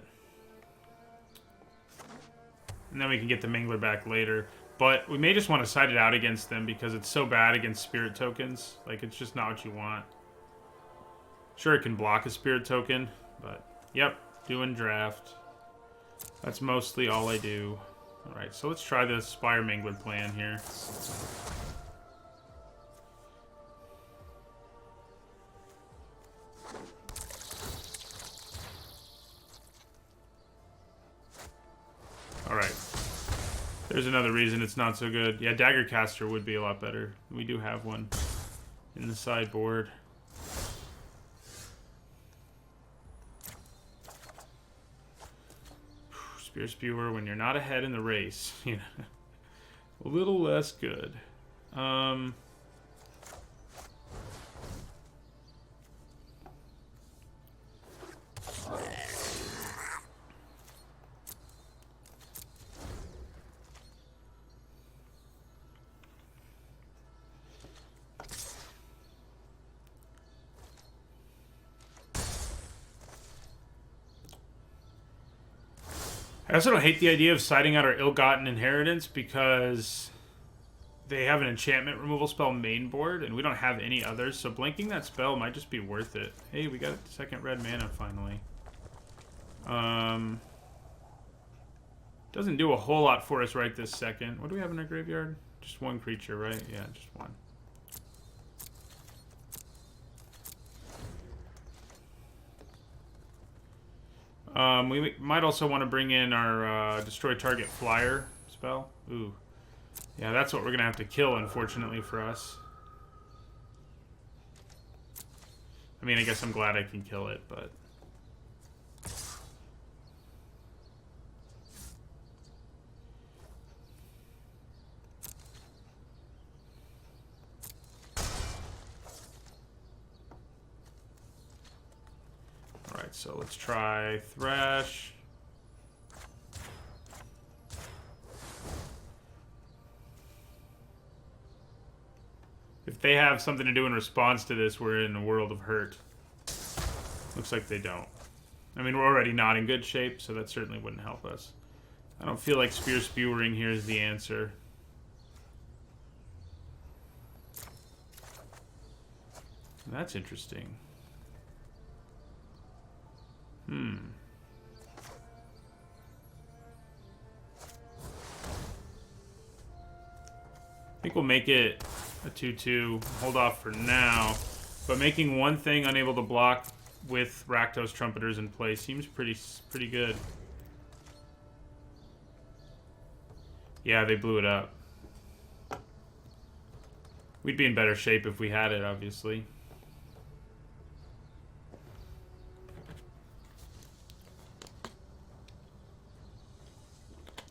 And then we can get the Mangler back later. But we may just want to side it out against them because it's so bad against Spirit Tokens. Like, it's just not what you want. Sure, it can block a Spirit Token, but, yep, doing draft. That's mostly all I do. Alright, so let's try the Spire Mangler plan here. Alright. There's another reason it's not so good. Yeah, Dagger Caster would be a lot better. We do have one in the sideboard. Spear Spewer when you're not ahead in the race. You know, a little less good. I also don't hate the idea of siding out our ill-gotten inheritance because they have an enchantment removal spell main board, and we don't have any others, so blinking that spell might just be worth it. Hey, we got second red mana finally. Doesn't do a whole lot for us right this second. What do we have in our graveyard? Just one creature, right? Yeah, just one. We might also want to bring in our destroy target flyer spell. Ooh. Yeah, that's what we're going to have to kill, unfortunately, for us. I mean, I guess I'm glad I can kill it, but... Alright, so let's try Thresh. If they have something to do in response to this, we're in a world of hurt. Looks like they don't. I mean, we're already not in good shape, so that certainly wouldn't help us. I don't feel like Spear Spewering here is the answer. That's interesting. I think we'll make it a 2-2. Hold off for now. But making one thing unable to block with Rakdos Trumpeters in play seems pretty good. Yeah, they blew it up. We'd be in better shape if we had it, obviously.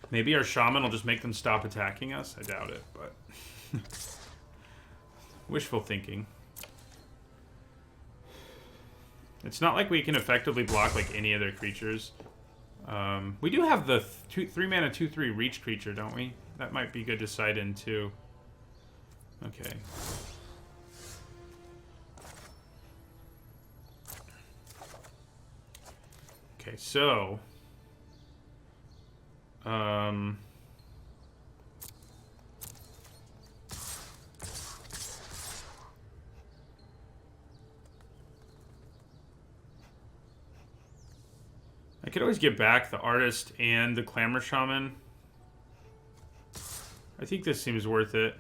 Maybe our shaman will just make them stop attacking us. I doubt it, but... Wishful thinking. It's not like we can effectively block like any other creatures. We do have the 3 mana 2/3 reach creature, don't we? That might be good to side in too. Okay. Okay, so... I could always get back the artist and the clamor shaman. I think this seems worth it.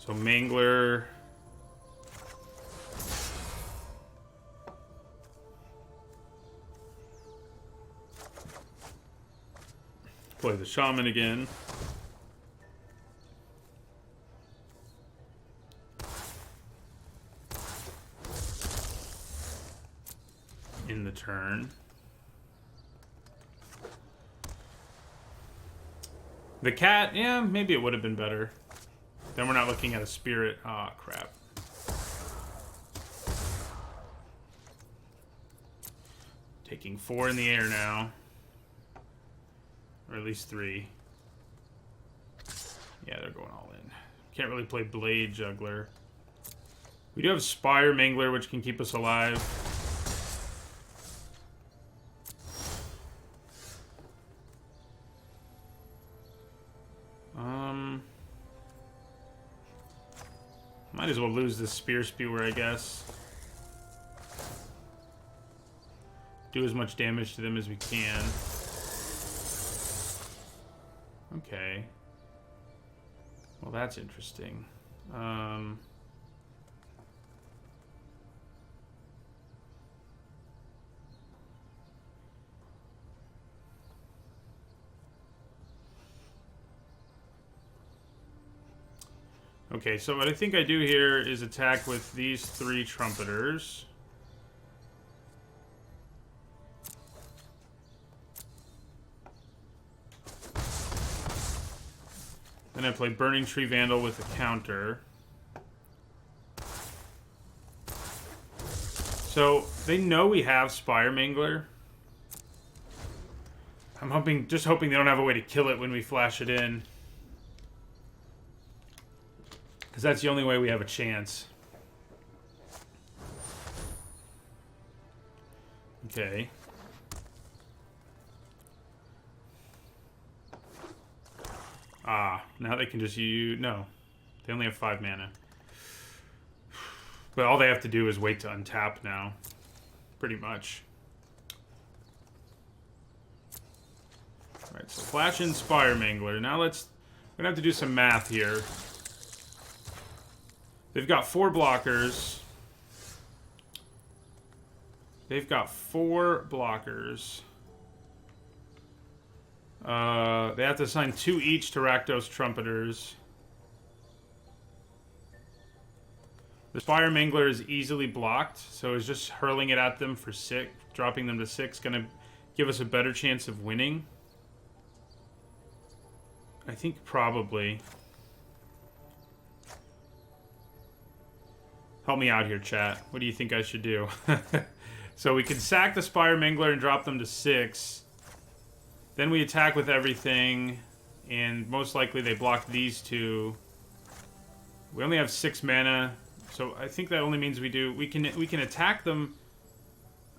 So Mangler. Play the shaman again. In the turn. The cat, yeah, maybe it would have been better. Then we're not looking at a spirit. Ah, crap. Taking 4 in the air now. Or at least 3. Yeah, they're going all in. Can't really play Blade Juggler. We do have Spire Mangler, which can keep us alive. Might as well lose this Spear Spewer, I guess. Do as much damage to them as we can. Okay. Well, that's interesting. Okay, so what I think I do here is attack with these 3 trumpeters. Then I play Burning Tree Vandal with a counter. So, they know we have Spire Mangler. I'm just hoping they don't have a way to kill it when we flash it in. Because that's the only way we have a chance. Okay. Ah, now they can just use... No. They only have 5 mana. But all they have to do is wait to untap now. Pretty much. Alright, so flash in Spire Mangler. Now we're gonna have to do some math here. They've got 4 blockers. They've got 4 blockers. They have to assign 2 each to Rakdos Trumpeters. The Spire Mangler is easily blocked, so is just hurling it at them for 6, dropping them to 6, gonna give us a better chance of winning. I think probably. Help me out here, chat. What do you think I should do? So we can sack the Spire Mangler and drop them to 6. Then we attack with everything, and most likely they block these 2. We only have 6 mana, so I think that only means we can attack them.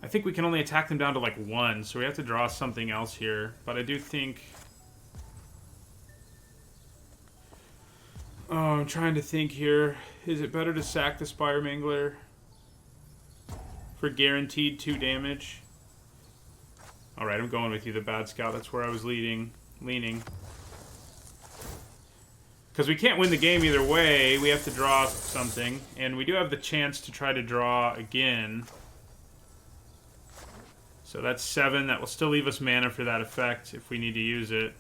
I think we can only attack them down to like 1, so we have to draw something else here. But I do think... Oh, I'm trying to think here. Is it better to sack the Spire Mangler for guaranteed 2 damage? Alright, I'm going with you, the Bad Scout. That's where I was leaning. Because we can't win the game either way. We have to draw something. And we do have the chance to try to draw again. So that's 7. That will still leave us mana for that effect if we need to use it.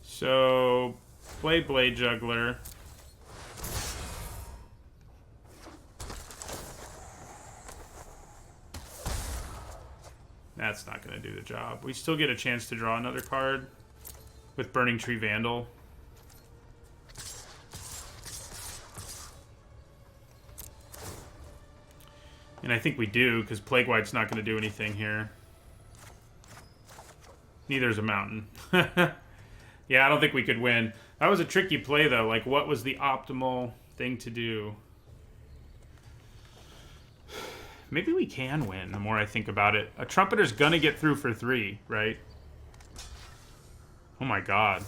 So, play Blade Juggler. That's not going to do the job. We still get a chance to draw another card with Burning Tree Vandal. And I think we do, because Plague White's not going to do anything here. Neither is a Mountain. Yeah, I don't think we could win. That was a tricky play, though. Like, what was the optimal thing to do? Maybe we can win, the more I think about it. A Trumpeter's gonna get through for 3, right? Oh my god.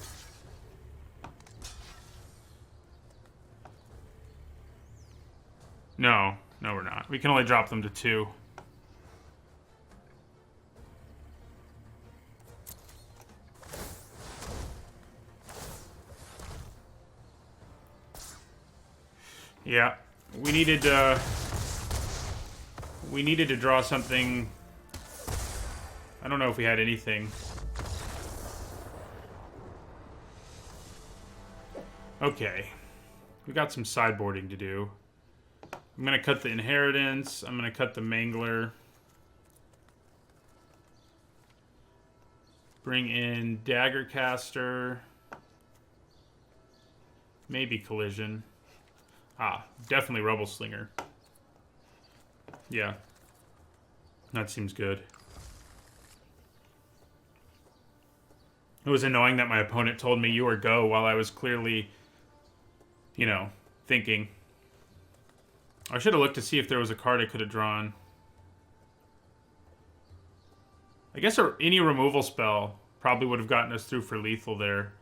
No. No, we're not. We can only drop them to 2. Yeah, we needed to draw something. I don't know if we had anything. Okay, we got some sideboarding to do. I'm gonna cut the Inheritance. I'm gonna cut the Mangler. Bring in Daggercaster. Maybe Collision. Ah, definitely Rubble Slinger. Yeah. That seems good. It was annoying that my opponent told me you or go while I was clearly, you know, thinking. I should have looked to see if there was a card I could have drawn. I guess any removal spell probably would have gotten us through for lethal there.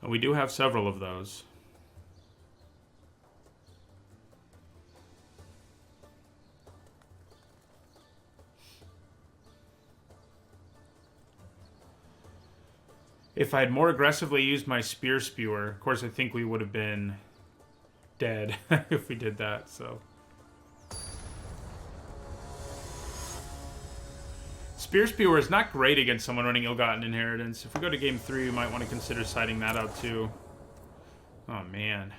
And we do have several of those. If I had more aggressively used my Spear Spewer, of course I think we would have been dead if we did that, so. Spear Spewer is not great against someone running Ill-Gotten Inheritance. If we go to game 3, we might want to consider siding that out too. Oh, man.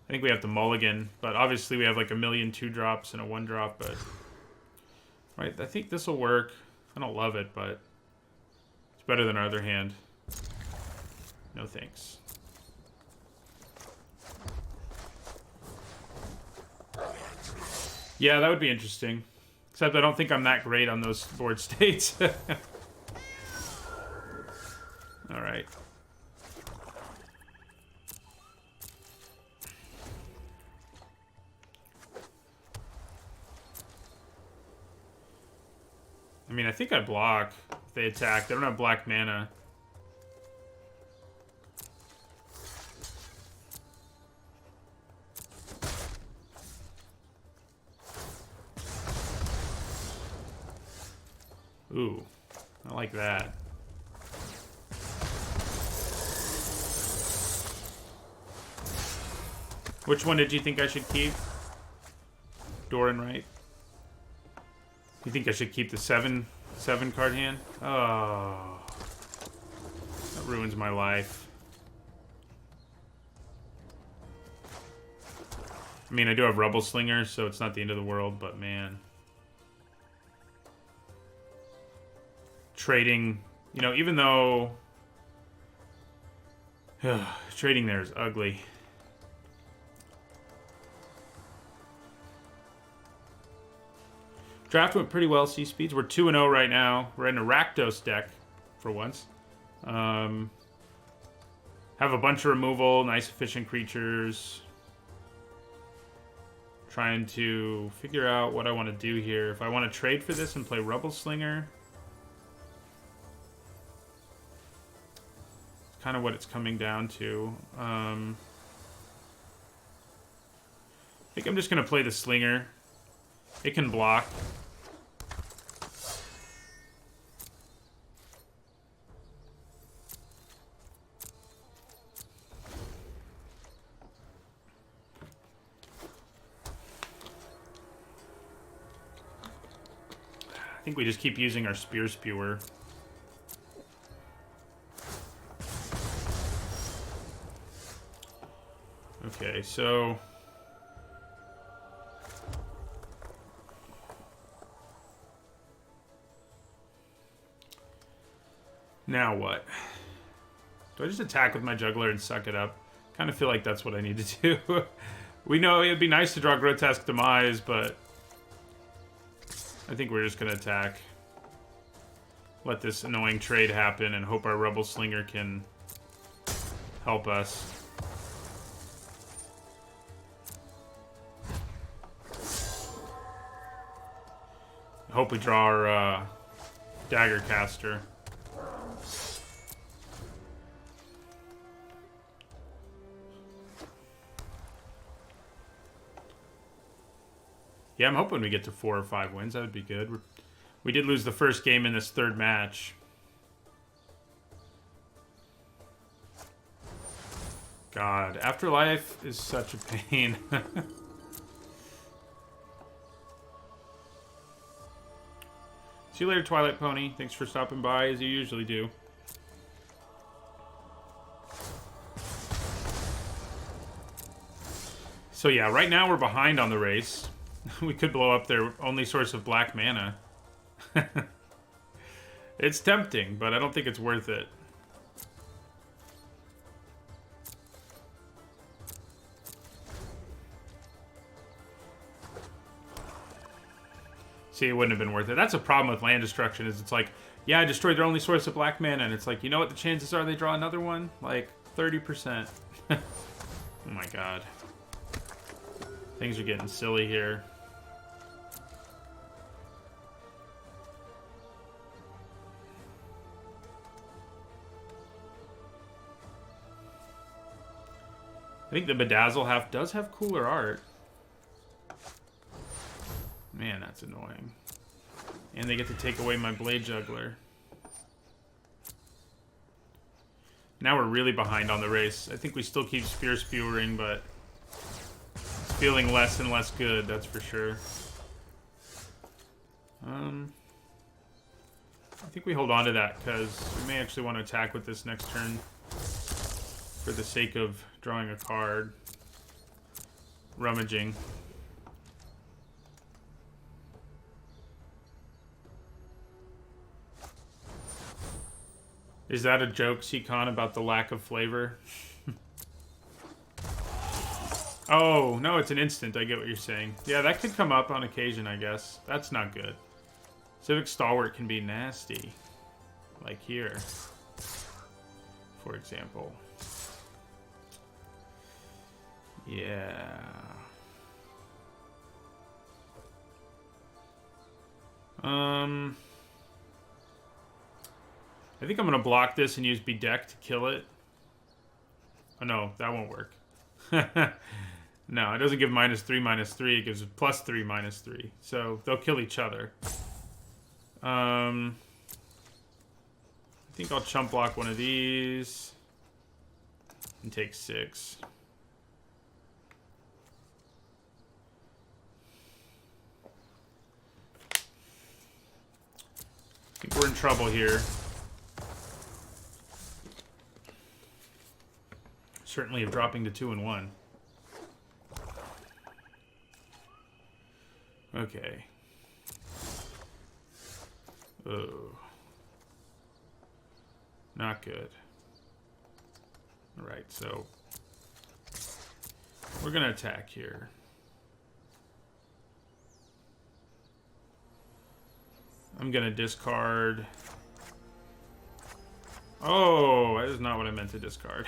I think we have to mulligan, but obviously we have like a million 2-drops and a 1-drop, but... Right, I think this will work. I don't love it, but it's better than our other hand. No thanks. Yeah, that would be interesting. Except I don't think I'm that great on those board states. Alright. I mean, I think I block if they attack. They don't have black mana. Ooh, I like that. Which one did you think I should keep? Doran, right? You think I should keep the 7 card hand? Oh, that ruins my life. I mean, I do have Rubble Slinger, so it's not the end of the world, but man. Trading, you know, even though trading there is ugly. Draft went pretty well, C-Speeds. We're 2-0 right now. We're in a Rakdos deck for once. Have a bunch of removal, nice efficient creatures. Trying to figure out what I want to do here. If I want to trade for this and play Rubble Slinger. Kind of what it's coming down to. I think I'm just going to play the Slinger. It can block. I think we just keep using our Spear Spewer. Okay, so... Now what? Do I just attack with my Juggler and suck it up? Kind of feel like that's what I need to do. We know it'd be nice to draw Grotesque Demise, but... I think we're just going to attack. Let this annoying trade happen and hope our Rubble Slinger can help us. I hope we draw our Dagger Caster. Yeah, I'm hoping we get to 4 or 5 wins. That would be good. We did lose the first game in this third match. God, Afterlife is such a pain. See you later, Twilight Pony. Thanks for stopping by, as you usually do. So yeah, right now we're behind on the race. We could blow up their only source of black mana. It's tempting, but I don't think it's worth it. See, it wouldn't have been worth it. That's a problem with land destruction, is it's like, yeah, I destroyed their only source of black mana, and it's like, you know what the chances are they draw another one? Like, 30%. Oh my god. Things are getting silly here. I think the Bedazzle half does have cooler art. Man, that's annoying. And they get to take away my Blade Juggler. Now we're really behind on the race. I think we still keep Spear Spewering, but it's feeling less and less good, that's for sure. I think we hold on to that, because we may actually want to attack with this next turn for the sake of drawing a card. rummaging. Is that a joke, Seacon, about the lack of flavor? Oh, no, it's an instant. I get what you're saying. Yeah, that could come up on occasion, I guess. That's not good. Civic Stalwart can be nasty. Like here, for example. Yeah. I think I'm going to block this and use Bedeck to kill it. Oh, no, that won't work. No, it doesn't give -3/-3. It gives +3/-3. So they'll kill each other. I think I'll chump block one of these and take 6. I think we're in trouble here. Certainly of dropping to 2 and 1. Okay. Oh. Not good. Alright, so we're gonna attack here. I'm gonna discard. Oh, that is not what I meant to discard.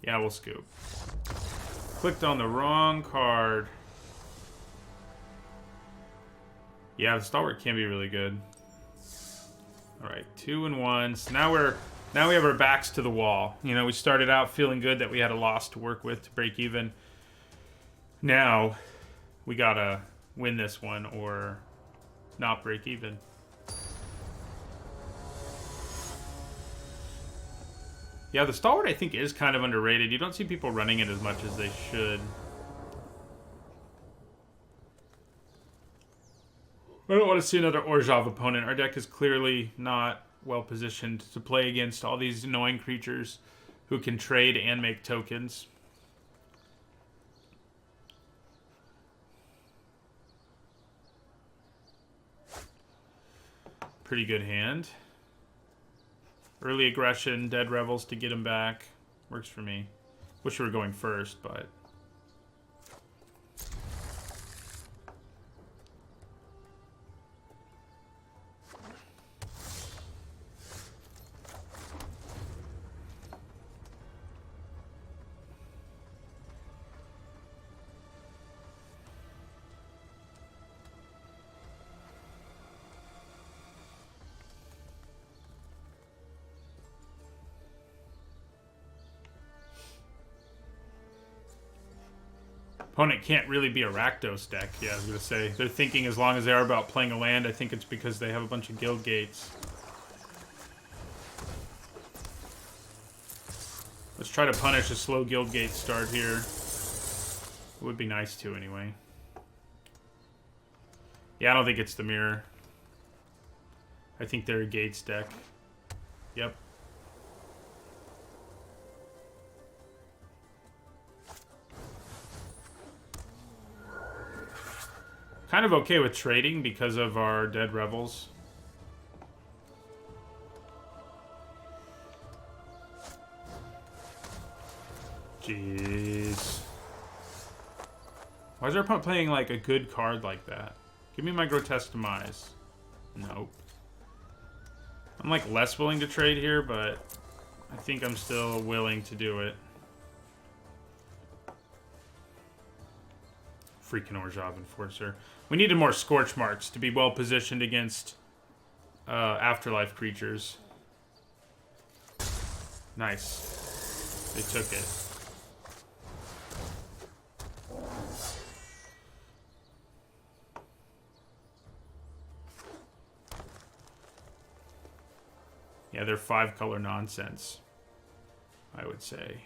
Yeah, we'll scoop. Clicked on the wrong card. Yeah, the Stalwart can be really good. Alright, 2 and 1. So now we have our backs to the wall. You know, we started out feeling good that we had a loss to work with to break even. Now we gotta win this one or not break even. Yeah, the Stalwart I think is kind of underrated. You don't see people running it as much as they should. I don't want to see another Orzhov opponent. Our deck is clearly not well positioned to play against all these annoying creatures who can trade and make tokens. Pretty good hand. Early aggression, Dead Revels to get him back. Works for me. Wish we were going first, but... Opponent can't really be a Rakdos deck. Yeah, I was going to say. They're thinking as long as they are about playing a land, I think it's because they have a bunch of guild gates. Let's try to punish a slow guild gate start here. It would be nice to, anyway. Yeah, I don't think it's the mirror. I think they're a gates deck. Yep. Kind of okay with trading because of our Dead Revels. Jeez. Why is our opponent playing like a good card like that? Give me my Grotesque Demise. Nope. I'm like less willing to trade here, but I think I'm still willing to do it. Freaking Orzhov Enforcer. We needed more Scorch Marks to be well positioned against Afterlife creatures. Nice. They took it. Yeah, they're 5-color nonsense, I would say.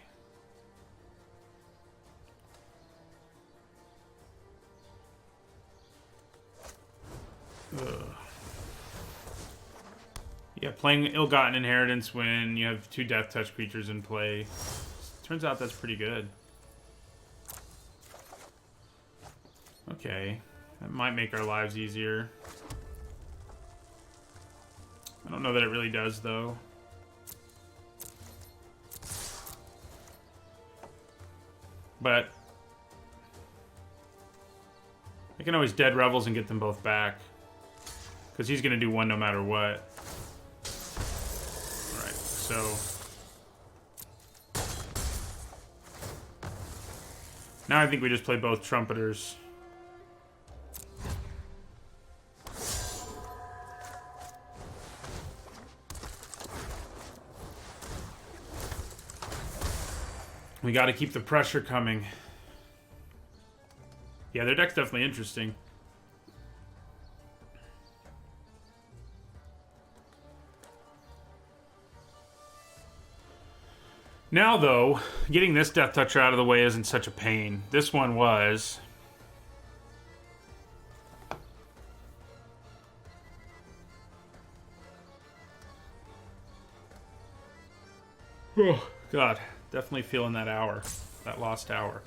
Ugh. Yeah, playing Ill-Gotten Inheritance when you have 2 Death Touch creatures in play. It's Turns out that's pretty good. Okay. That might make our lives easier. I don't know that it really does, though. But I can always dead Revels and get them both back. Because he's going to do one no matter what. Alright, so... now I think we just play both Trumpeters. We got to keep the pressure coming. Yeah, their deck's definitely interesting. Now, though, getting this Death Toucher out of the way isn't such a pain. This one was. Oh, God. Definitely feeling that hour. That lost hour.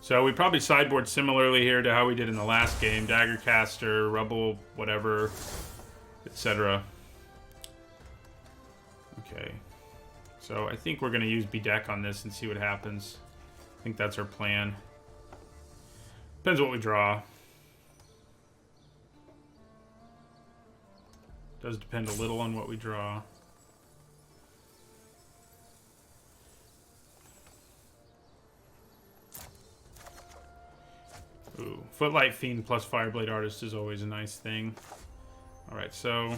So we probably sideboard similarly here to how we did in the last game. Daggercaster, Rubble, whatever, etc. Okay. So I think we're going to use Bedeck on this and see what happens. I think that's our plan. Depends what we draw. Does depend a little on what we draw. Ooh, Footlight Fiend plus Fireblade Artist is always a nice thing. Alright, so,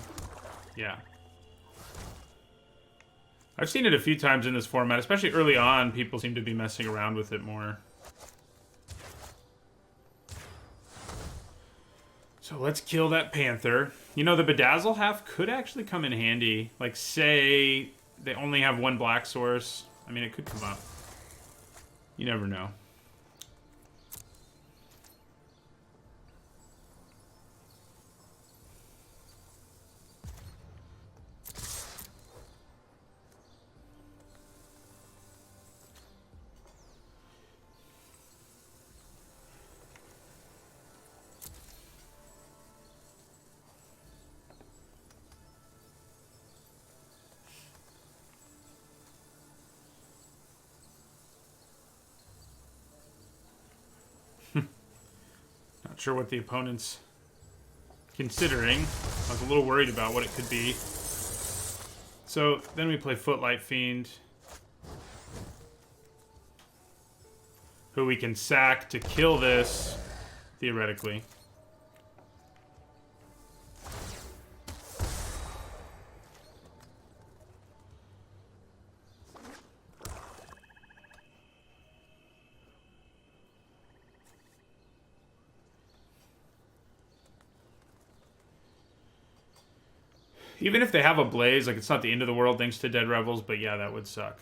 yeah. I've seen it a few times in this format, especially early on. People seem to be messing around with it more. So let's kill that Panther. You know, the Bedazzle half could actually come in handy. Like, say they only have one black source. I mean, it could come up. You never know. Not sure what the opponent's considering. I was a little worried about what it could be. So then we play Footlight Fiend, who we can sack to kill this, theoretically. Even if they have a Blaze, like, it's not the end of the world thanks to Dead Revels, but yeah, that would suck.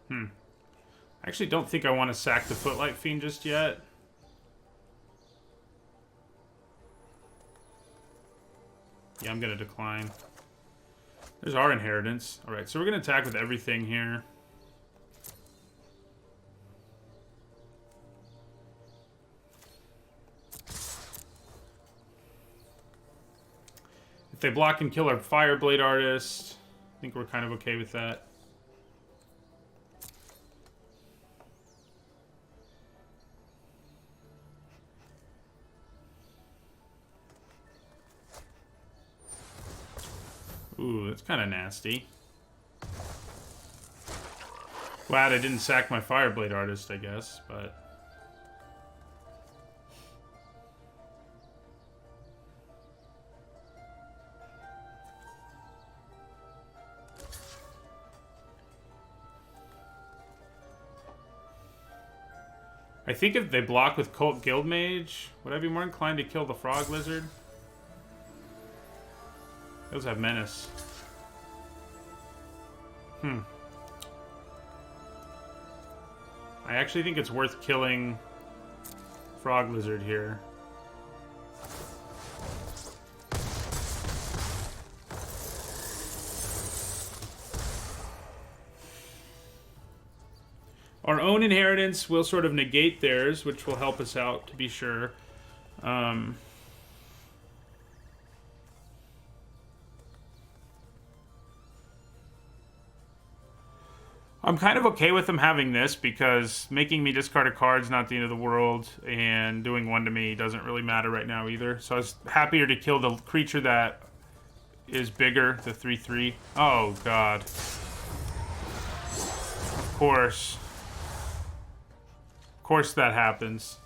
I actually don't think I want to sack the Footlight Fiend just yet. Yeah, I'm going to decline. There's our inheritance. Alright, so we're going to attack with everything here. If they block and kill our Fireblade Artist, I think we're kind of okay with that. Ooh, that's kind of nasty. Glad I didn't sack my Fireblade Artist, I guess, but... I think if they block with Cult Guildmage, would I be more inclined to kill the Frog Lizard? Those have Menace. I actually think it's worth killing Frog Lizard here. Our own inheritance will sort of negate theirs, which will help us out, to be sure. I'm kind of okay with them having this, because making me discard a card's not the end of the world, and doing one to me doesn't really matter right now either. So I was happier to kill the creature that is bigger, the 3/3. Oh, God. Of course. Of course that happens.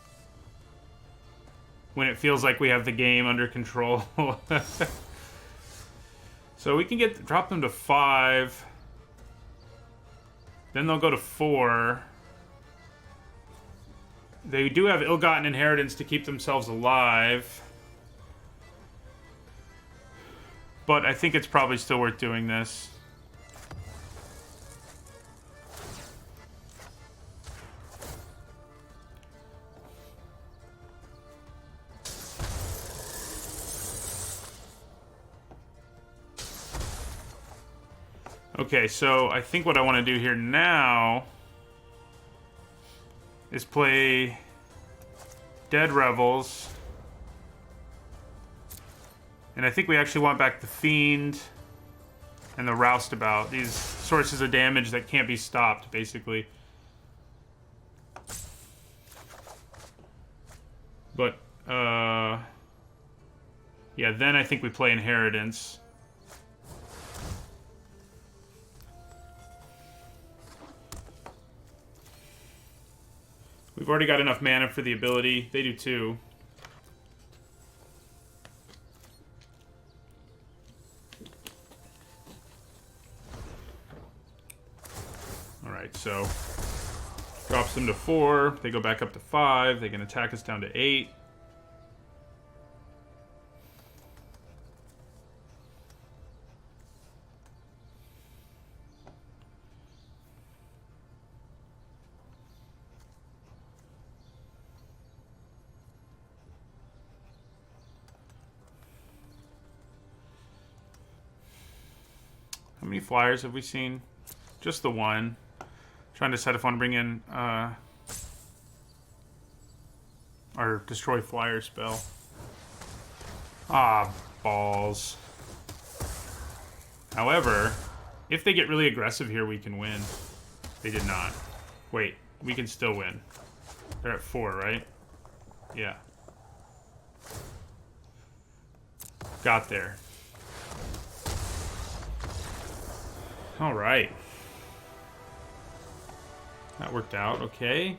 When it feels like we have the game under control. So we can drop them to 5. Then they'll go to 4. They do have ill-gotten inheritance to keep themselves alive. But I think it's probably still worth doing this. Okay, so I think what I want to do here now is play Dead Revels. And I think we actually want back the Fiend and the Roustabout. These sources of damage that can't be stopped, basically. But, yeah, then I think we play Inheritance. We've already got enough mana for the ability. They do too. Alright, so drops them to 4. They go back up to 5. They can attack us down to 8. How many flyers have we seen? Just the one. Trying to decide if I want to bring in our destroy flyer spell. Ah, balls. However, if they get really aggressive here, we can win. They did not. Wait, we can still win. They're at 4, right? Yeah. Got there. All right. That worked out okay.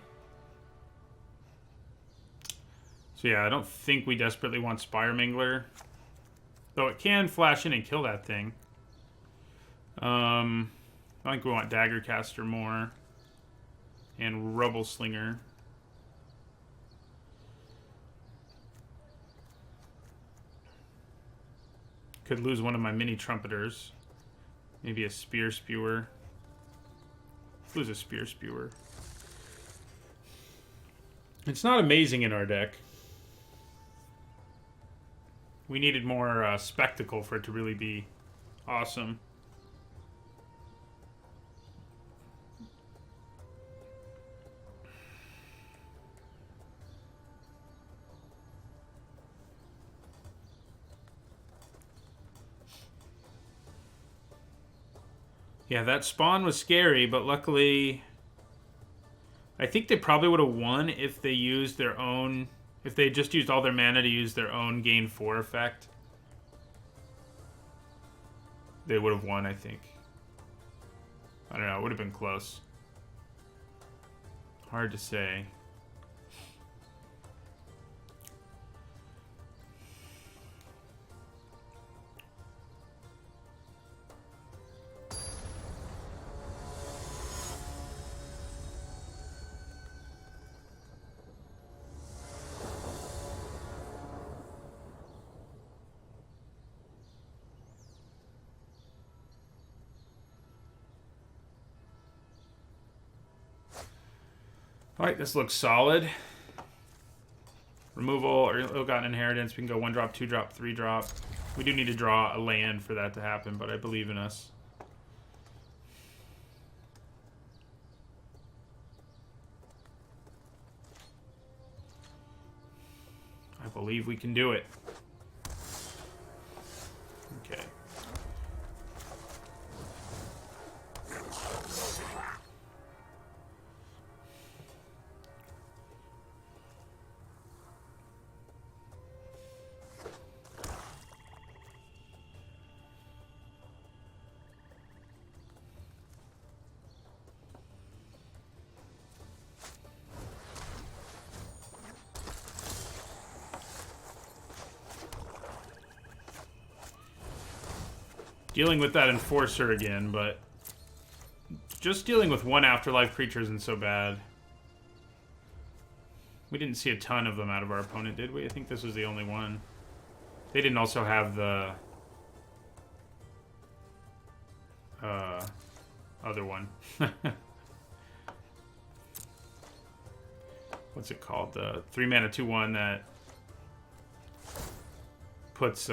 So yeah, I don't think we desperately want Spire Mingler. Though it can flash in and kill that thing. I think we want Dagger Caster more. And Rubble Slinger. Could lose one of my mini trumpeters. Maybe a Spear Spewer. Lose a Spear Spewer. It's not amazing in our deck. We needed more spectacle for it to really be awesome. Yeah, that spawn was scary, but luckily I think they probably would have won if they used their own, if they just used all their mana to use their own gain 4 effect. They would have won, I think. I don't know, it would have been close. Hard to say. Alright, this looks solid. Removal or ill-gotten inheritance. We can go 1-drop, 2-drop, 3-drop. We do need to draw a land for that to happen, but I believe in us. I believe we can do it. Okay. Dealing with that Enforcer again, but just dealing with one Afterlife creature isn't so bad. We didn't see a ton of them out of our opponent, did we? I think this was the only one. They didn't also have the other one. What's it called? The 3-mana 2/1 that puts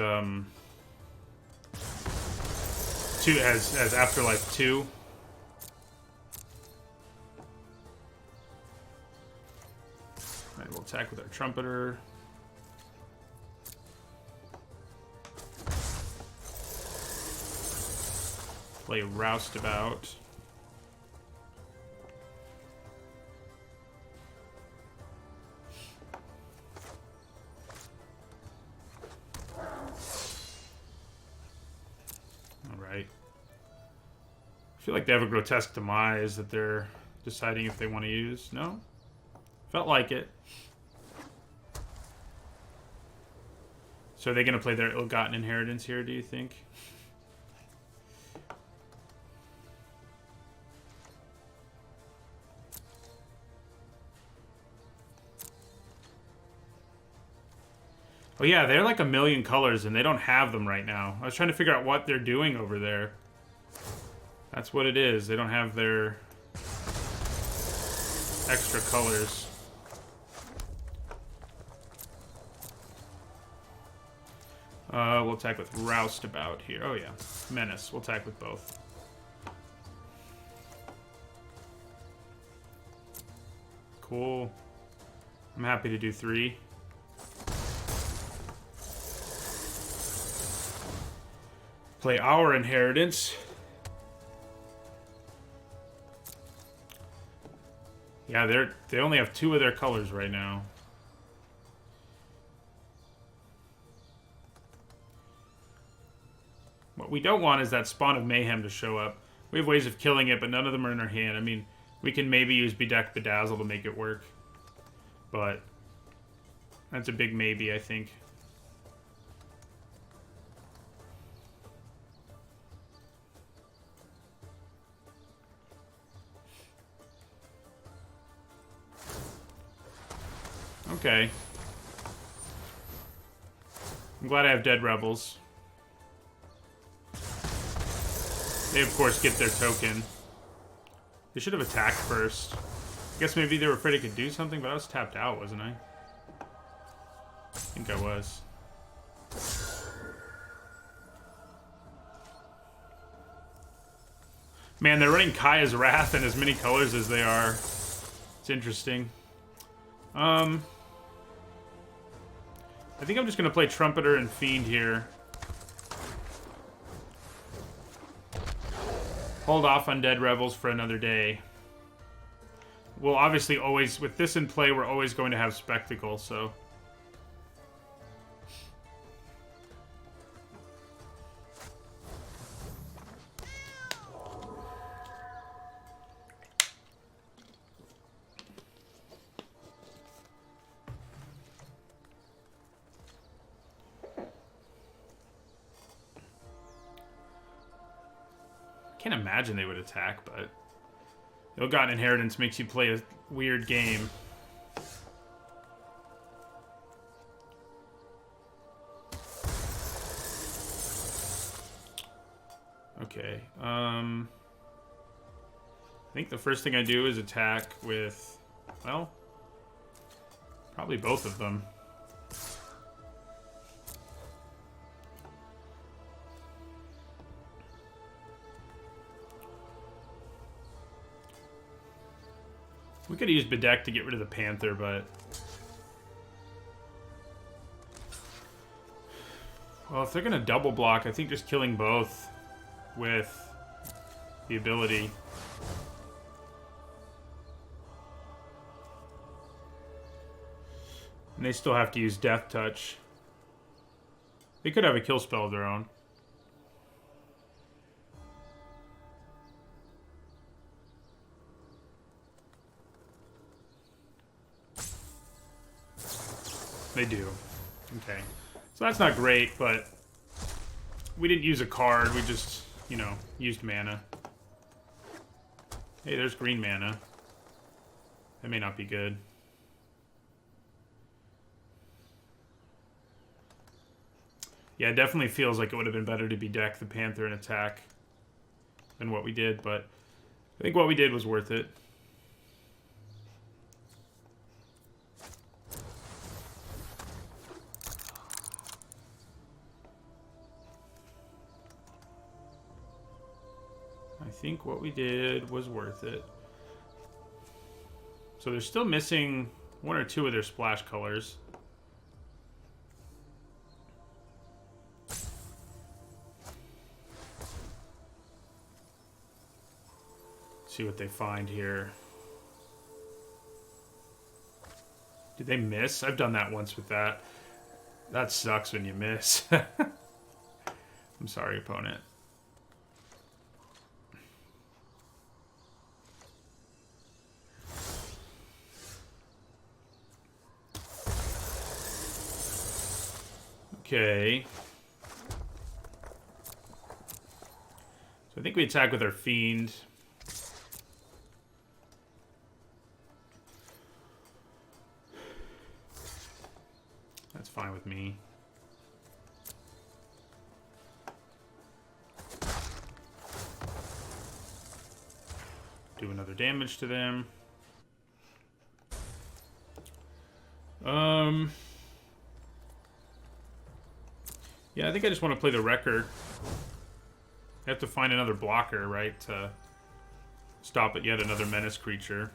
two as Afterlife 2. Alright, we'll attack with our Trumpeter. Play Roustabout. Alright. I feel like they have a Grotesque Demise that they're deciding if they want to use. No? Felt like it. So are they going to play their Ill-Gotten Inheritance here, do you think? Oh yeah, they're like a million colors and they don't have them right now. I was trying to figure out what they're doing over there. That's what it is. They don't have their extra colors. We'll attack with Roustabout here. Oh yeah, Menace. We'll attack with both. Cool. I'm happy to do 3. Play our Inheritance. Yeah, they only have 2 of their colors right now. What we don't want is that Spawn of Mayhem to show up. We have ways of killing it, but none of them are in our hand. I mean, we can maybe use Bedeck Bedazzle to make it work. But that's a big maybe, I think. Okay. I'm glad I have Dead Rebels. They, of course, get their token. They should have attacked first. I guess maybe they were afraid it could do something, but I was tapped out, wasn't I? I think I was. Man, they're running Kaya's Wrath in as many colors as they are. It's interesting. I think I'm just going to play Trumpeter and Fiend here. Hold off on Dead Rebels for another day. We'll obviously always, with this in play, we're always going to have Spectacle, so... Can't imagine they would attack, but Ill-Gotten Inheritance makes you play a weird game. Okay. I think the first thing I do is attack with Well, probably both of them. We could have used Bedeck to get rid of the Panther, but... Well, if they're going to double block, I think just killing both with the ability... And they still have to use Death Touch. They could have a kill spell of their own. They do. Okay. So that's not great, but we didn't use a card. We just, you know, used mana. Hey, there's green mana. That may not be good. Yeah, it definitely feels like it would have been better to be deck the Panther and attack than what we did, but I think what we did was worth it. I think what we did was worth it. So they're still missing one or two of their splash colors. See what they find here. Did they miss? I've done that once with that. That sucks when you miss. I'm sorry, opponent. Okay. So I think we attack with our Fiend. That's fine with me. Do another damage to them. Yeah, I think I just want to play the Wrecker. I have to find another blocker, right, to stop at yet another menace creature.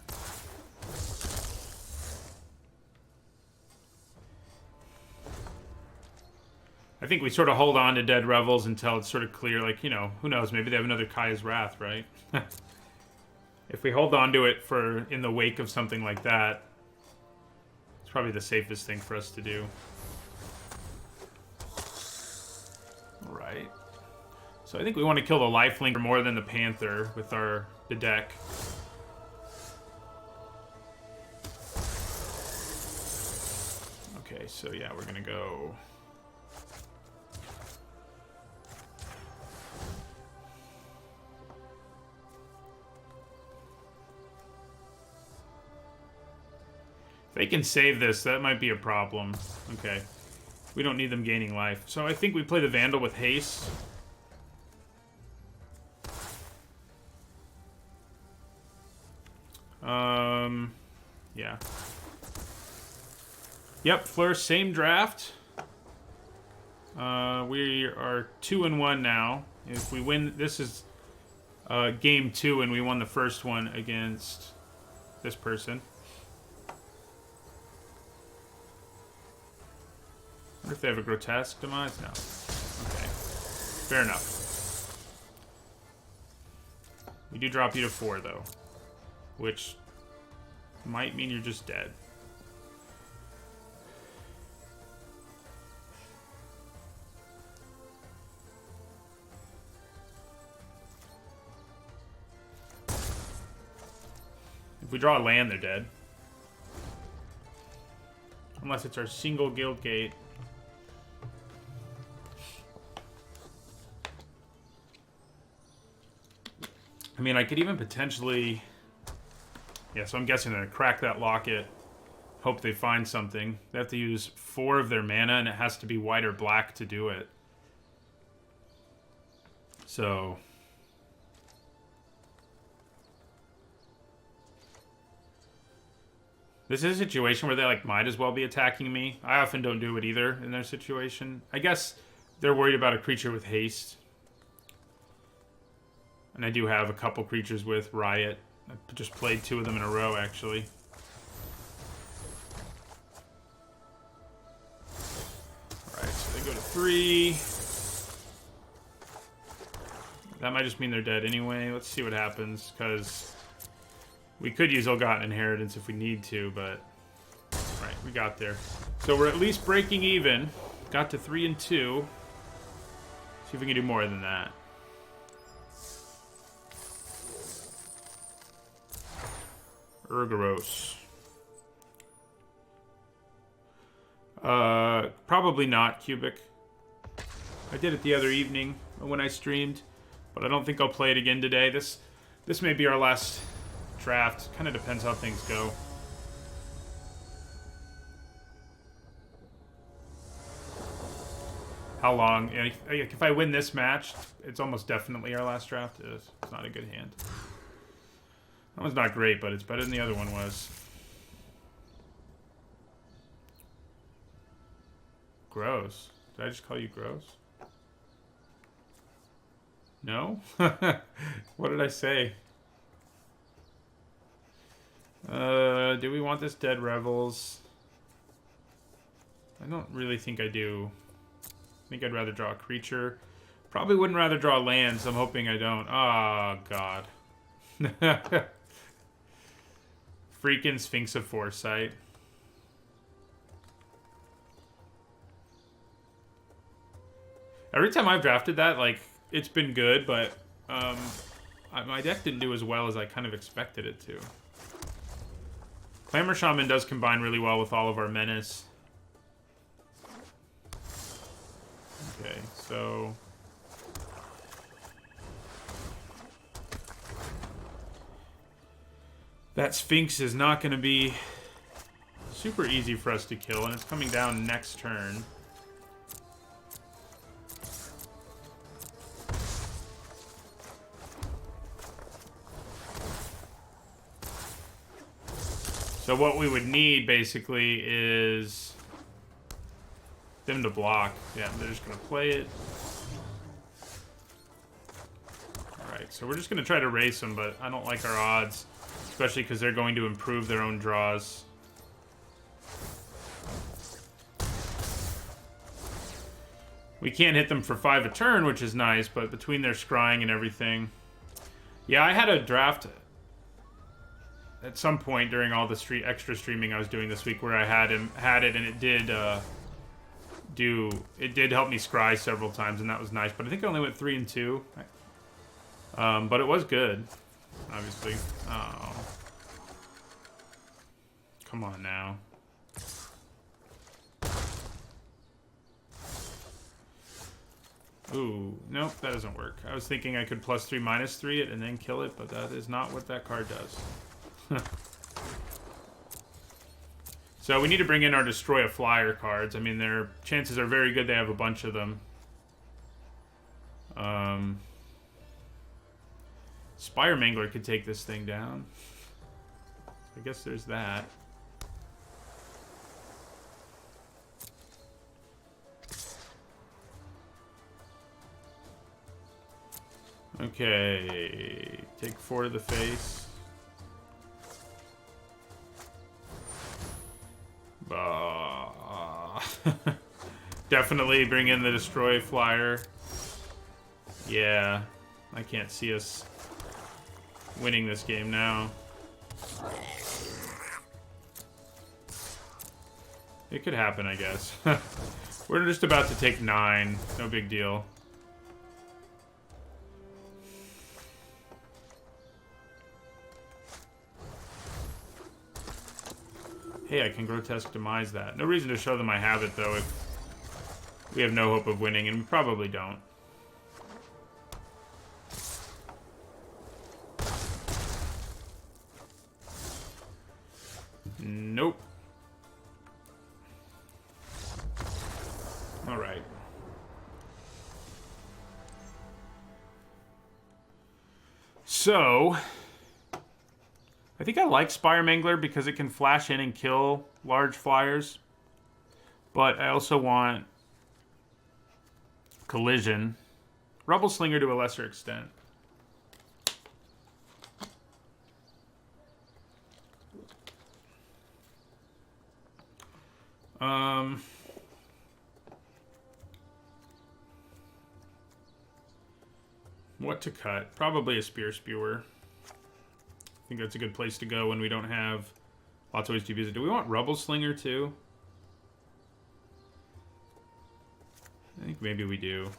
I think we sort of hold on to Dead Revels until it's sort of clear, like, you know, who knows, maybe they have another Kaya's Wrath, right? If we hold on to it for in the wake of something like that, it's probably the safest thing for us to do. Right. So I think we want to kill the Lifelink more than the Panther with our deck. Okay, so yeah, we're gonna go. If they can save this, that might be a problem. Okay. We don't need them gaining life. So I think we play the Vandal with haste. Yeah. Yep, Flourish, same draft. We are 2-1 now. If we win, this is game 2, and we won the first one against this person. I wonder if they have a grotesque demise? No. Okay. Fair enough. We do drop you to 4, though. Which might mean you're just dead. If we draw a land, they're dead. Unless it's our single guild gate. I mean, I could even potentially... Yeah, so I'm guessing they're going to crack that locket. Hope they find something. They have to use 4 of their mana, and it has to be white or black to do it. So... This is a situation where they like might as well be attacking me. I often don't do it either in their situation. I guess they're worried about a creature with haste. And I do have a couple creatures with Riot. I just played 2 of them in a row, actually. Alright, so they go to 3. That might just mean they're dead anyway. Let's see what happens, because we could use Ill-Gotten Inheritance if we need to, but... Right, we got there. So we're at least breaking even. Got to 3 and 2. See if we can do more than that. Urgaros. Probably not, Cubic. I did it the other evening when I streamed, but I don't think I'll play it again today. This may be our last draft. Kind of depends how things go. How long? If I win this match, it's almost definitely our last draft. It's not a good hand. That one's not great, but it's better than the other one was. Gross. Did I just call you gross? No? What did I say? Do we want this Dead Revels? I don't really think I do. I think I'd rather draw a creature. Probably wouldn't rather draw lands. I'm hoping I don't. Oh, God. Freaking Sphinx of Foresight. Every time I've drafted that, like, it's been good, but my deck didn't do as well as I kind of expected it to. Clamor Shaman does combine really well with all of our Menace. Okay, so... That Sphinx is not going to be super easy for us to kill, and it's coming down next turn. So what we would need, basically, is them to block. Yeah, they're just going to play it. Alright, so we're just going to try to race them, but I don't like our odds. Especially because they're going to improve their own draws. We can't hit them for 5 a turn, which is nice, but between their scrying and everything... Yeah, I had a draft at some point during all the extra streaming I was doing this week where I had it, and it did help me scry several times, and that was nice. But I think I only went 3 and 2. But it was good, obviously. Oh. Come on now. Ooh, nope, that doesn't work. I was thinking I could +3, -3 it and then kill it, but that is not what that card does. So we need to bring in our Destroy a Flyer cards. I mean, their chances are very good they have a bunch of them. Spire Mangler could take this thing down. I guess there's that. Okay, take 4 to the face. Definitely bring in the Destroy Flyer. Yeah, I can't see us winning this game now. It could happen, I guess. We're just about to take 9. No big deal. Hey, I can Grotesque Demise that. No reason to show them I have it, though, if we have no hope of winning, and we probably don't. Nope. Alright. So, I think I like Spire Mangler because it can flash in and kill large flyers. But I also want Collision. Rubble Slinger to a lesser extent. What to cut? Probably a Spear Spewer. I think that's a good place to go when we don't have lots of ways to use it. Do we want Rubble Slinger too? I think maybe we do.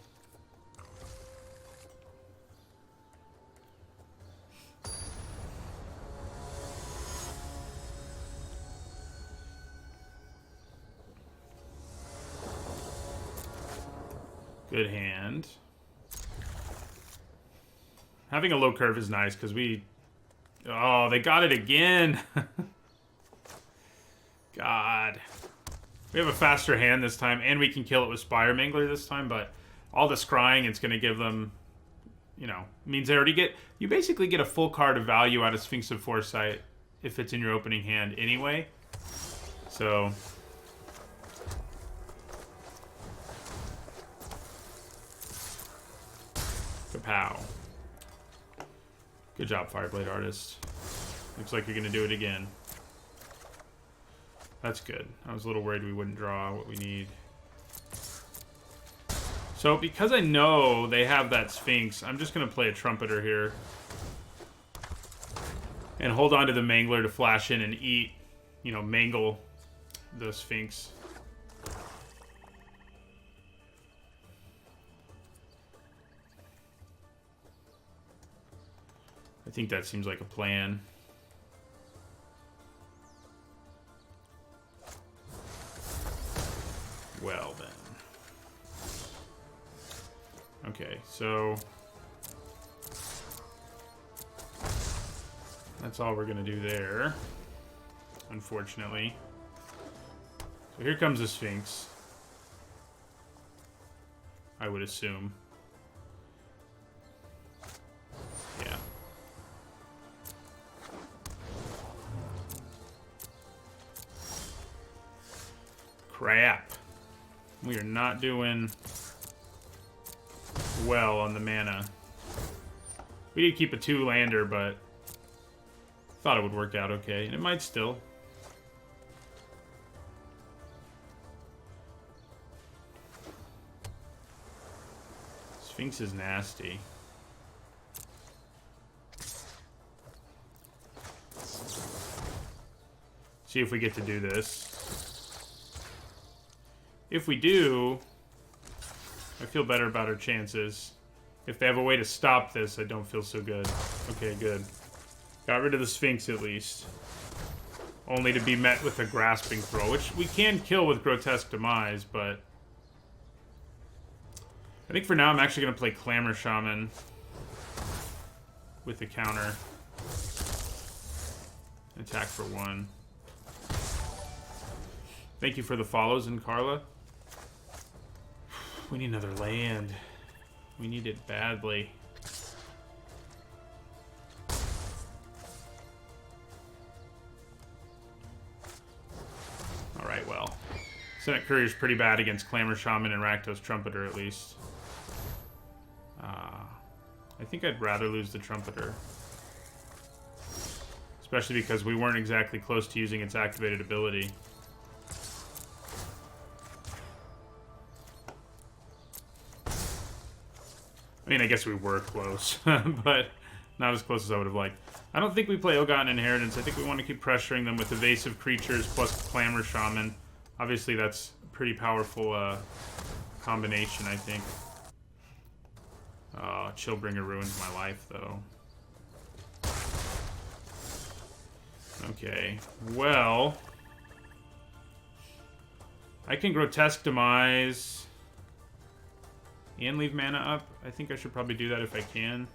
Good hand. Having a low curve is nice because we... Oh, they got it again. God. We have a faster hand this time, and we can kill it with Spire Mangler this time, but all the scrying, it's going to give them, you know, means they already get... You basically get a full card of value out of Sphinx of Foresight if it's in your opening hand anyway. So... Kapow. Good job, Fireblade Artist. Looks like you're going to do it again. That's good. I was a little worried we wouldn't draw what we need. So, because I know they have that Sphinx, I'm just going to play a Trumpeter here. And hold on to the Mangler to flash in and eat, you know, mangle the Sphinx. I think that seems like a plan. Well, then. Okay, so... That's all we're going to do there. Unfortunately. So here comes the Sphinx. I would assume. Yeah. Crap. We are not doing well on the mana. We did keep a 2-lander, but thought it would work out okay, and it might still. Sphinx is nasty. See if we get to do this. If we do, I feel better about our chances. If they have a way to stop this, I don't feel so good. Okay, good. Got rid of the Sphinx at least. Only to be met with a Grasping Throw, which we can kill with Grotesque Demise, but... I think for now I'm actually going to play Clamor Shaman with the counter. Attack for 1. Thank you for the follows, and Carla. We need another land. We need it badly. Alright, well. Senate Courier's pretty bad against Clamor Shaman and Rakdos Trumpeter, at least. I think I'd rather lose the Trumpeter. Especially because we weren't exactly close to using its activated ability. I mean, I guess we were close, but not as close as I would have liked. I don't think we play Ogot Inheritance. I think we want to keep pressuring them with evasive creatures plus Clamor Shaman. Obviously, that's a pretty powerful combination, I think. Chillbringer ruins my life, though. Okay, well... I can Grotesque Demise... and leave mana up. I think I should probably do that if I can.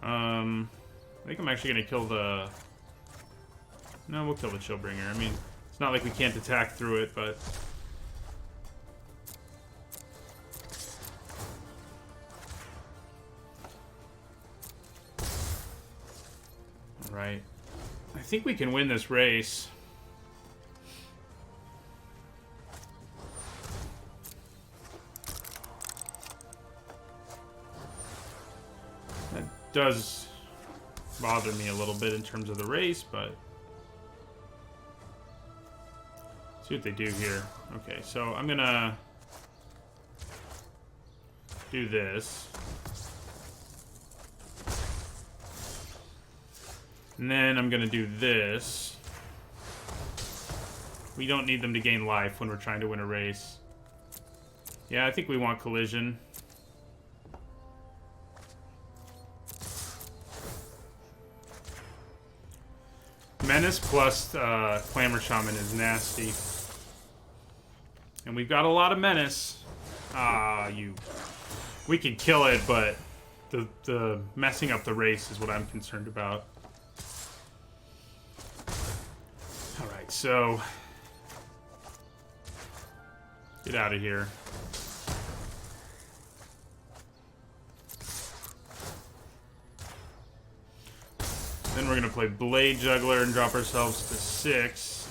I think I'm actually going to kill the... No, we'll kill the Chillbringer. I mean, it's not like we can't attack through it, but... think we can win this race. That does bother me a little bit in terms of the race, but see what they do here. Okay, so I'm gonna do this. And then I'm gonna do this. We don't need them to gain life when we're trying to win a race. Yeah, I think we want collision. Menace plus Clamor Shaman is nasty. And we've got a lot of Menace. We can kill it, but the messing up the race is what I'm concerned about. Alright, so get out of here. Then we're gonna play Blade Juggler and drop ourselves to 6.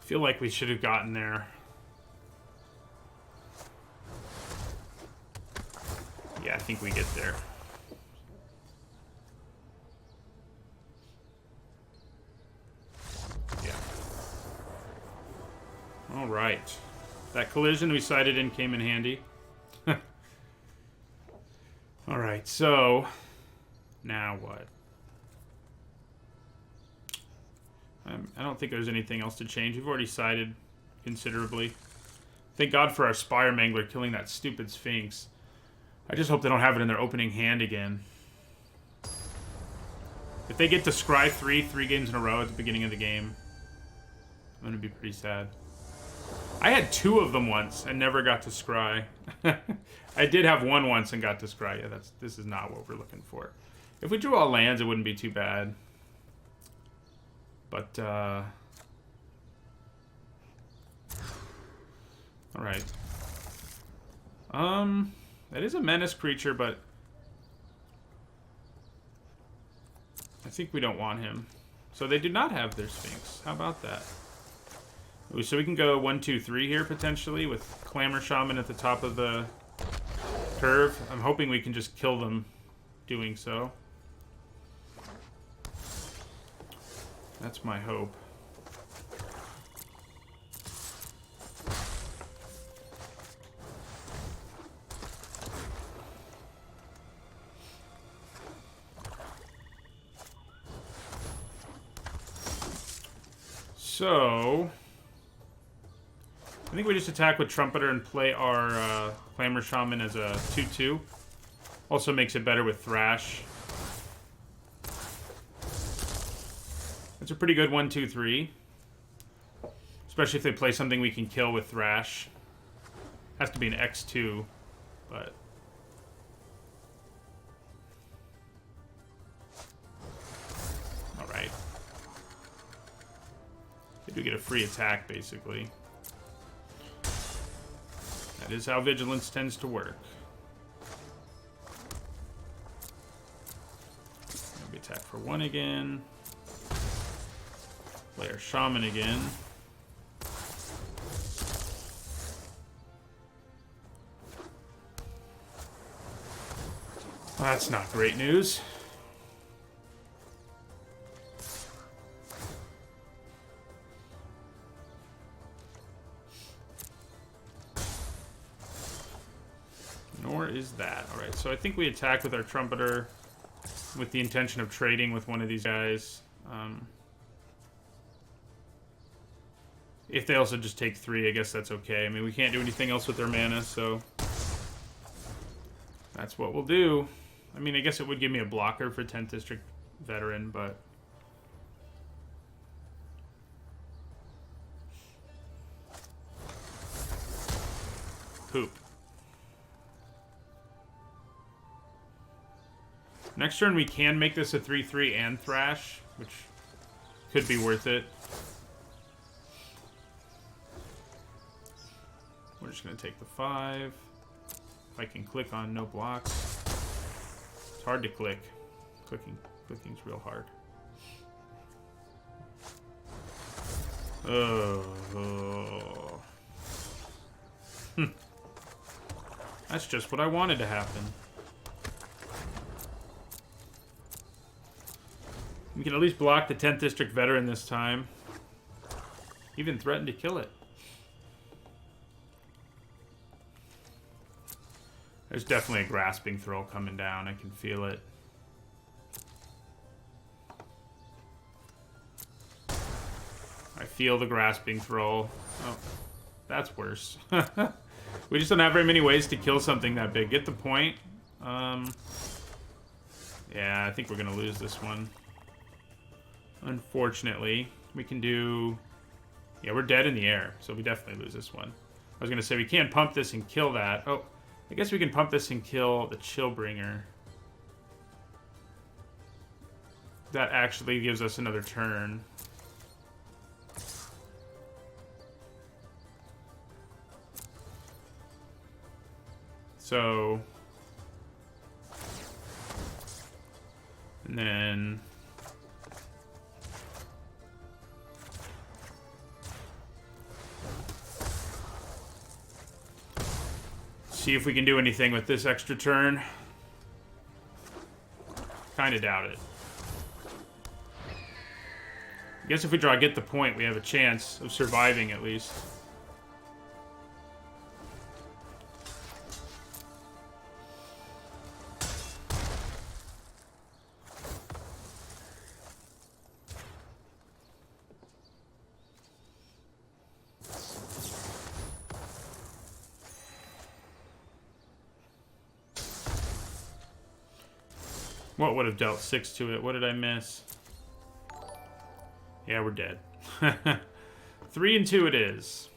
Feel like we should have gotten there. Yeah, I think we get there. Yeah. All right. That collision we sighted in came in handy. All right, so now what? I don't think there's anything else to change. We've already sided considerably. Thank God for our Spire Mangler killing that stupid Sphinx. I just hope they don't have it in their opening hand again. If they get to Scry 3 games in a row at the beginning of the game, I'm going to be pretty sad. I had 2 of them once and never got to Scry. I did have one once and got to Scry. Yeah, this is not what we're looking for. If we drew all lands, it wouldn't be too bad. But, alright. That is a menace creature, but I think we don't want him. So they do not have their Sphinx. How about that? Ooh, so we can go 1, 2, 3 here, potentially, with Clamor Shaman at the top of the curve. I'm hoping we can just kill them doing so. That's my hope. So I think we just attack with Trumpeter and play our Clamor Shaman as a 2/2. Also makes it better with Thrash. It's a pretty good 1, 2, 3. Especially if they play something we can kill with Thrash. Has to be an X2, but alright. They do get a free attack, basically. That is how Vigilance tends to work. Maybe attack for 1 again. Play our Shaman again. Well, that's not great news. Nor is that. Alright, so I think we attack with our Trumpeter with the intention of trading with one of these guys. If they also just take 3, I guess that's okay. I mean, we can't do anything else with their mana, so that's what we'll do. I mean, I guess it would give me a blocker for 10th District Veteran, but poop. Next turn, we can make this a 3/3 and Thrash, which could be worth it. We're just going to take the 5. If I can click on no blocks. It's hard to click. Clicking's real hard. Oh. That's just what I wanted to happen. We can at least block the 10th District Veteran this time. Even threaten to kill it. There's definitely a Grasping Throw coming down. I can feel it. I feel the Grasping Throw. Oh, that's worse. We just don't have very many ways to kill something that big. Get the point. Yeah, I think we're going to lose this one. Unfortunately. We can do... Yeah, we're dead in the air, so we definitely lose this one. I was going to say, we can't pump this and kill that. Oh, I guess we can pump this and kill the Chillbringer. That actually gives us another turn. So... And then... See if we can do anything with this extra turn. Kinda doubt it. I guess if we draw Get the Point, we have a chance of surviving at least. What would have dealt 6 to it? What did I miss? Yeah, we're dead. 3 and 2 it is.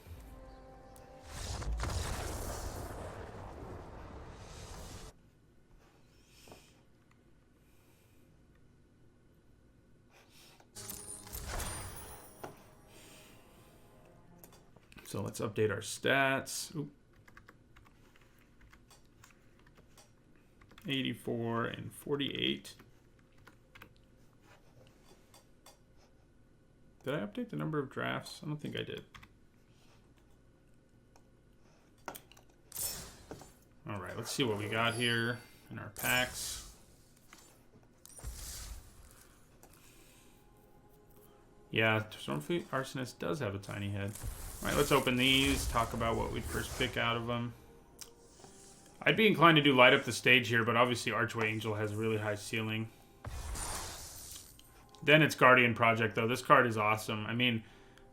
So let's update our stats. Oop. 84 and 48. Did I update the number of drafts? I don't think I did. Alright, let's see what we got here in our packs. Yeah, Stormfleet Arsonist does have a tiny head. Alright, let's open these, talk about what we'd first pick out of them. I'd be inclined to do Light Up the Stage here, but obviously Archway Angel has a really high ceiling. Then it's Guardian Project, though. This card is awesome. I mean,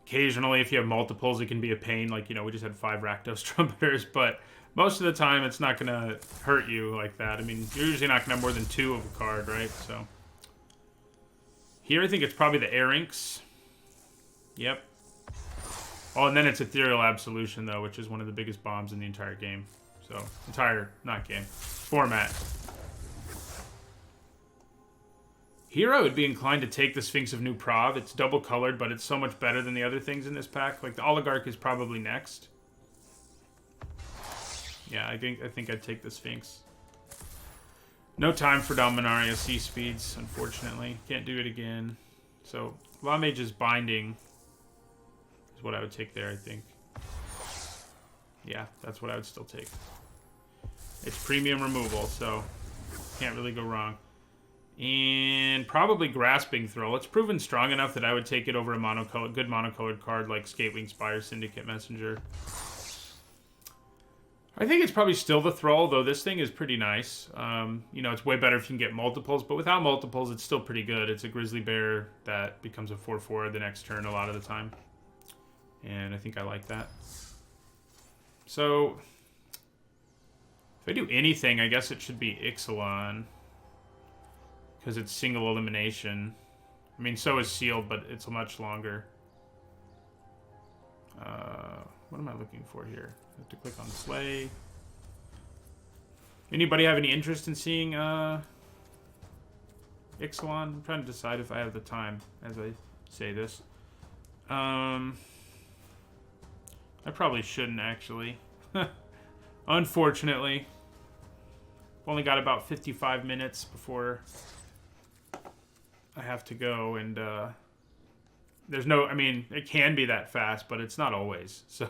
occasionally if you have multiples, it can be a pain. Like, you know, we just had 5 Rakdos Trumpeters, but most of the time it's not going to hurt you like that. I mean, you're usually not going to have more than 2 of a card, right? So here I think it's probably the Arinx. Yep. Oh, and then it's Ethereal Absolution, though, which is one of the biggest bombs in the entire game. So, not game. Format. Here I would be inclined to take the Sphinx of New Prov. It's double colored, but it's so much better than the other things in this pack. Like, the Oligarch is probably next. Yeah, I think I'd take the Sphinx. No time for Dominaria Sea Speeds, unfortunately. Can't do it again. So, Law Mage's Binding is what I would take there, I think. Yeah, that's what I would still take. It's premium removal, so can't really go wrong. And probably Grasping Throw. It's proven strong enough that I would take it over a good monocolored card like Skatewing Spire, Syndicate Messenger. I think it's probably still the Thrall, though this thing is pretty nice. You know, it's way better if you can get multiples, but without multiples, it's still pretty good. It's a Grizzly Bear that becomes a 4/4 the next turn a lot of the time. And I think I like that. So, if I do anything, I guess it should be Ixalan. Because it's single elimination. I mean, so is Sealed, but it's much longer. What am I looking for here? I have to click on Slay. Anybody have any interest in seeing Ixalan? I'm trying to decide if I have the time as I say this. I probably shouldn't, actually. Unfortunately. only got about 55 minutes before I have to go, and there's no, I mean, it can be that fast, but it's not always. So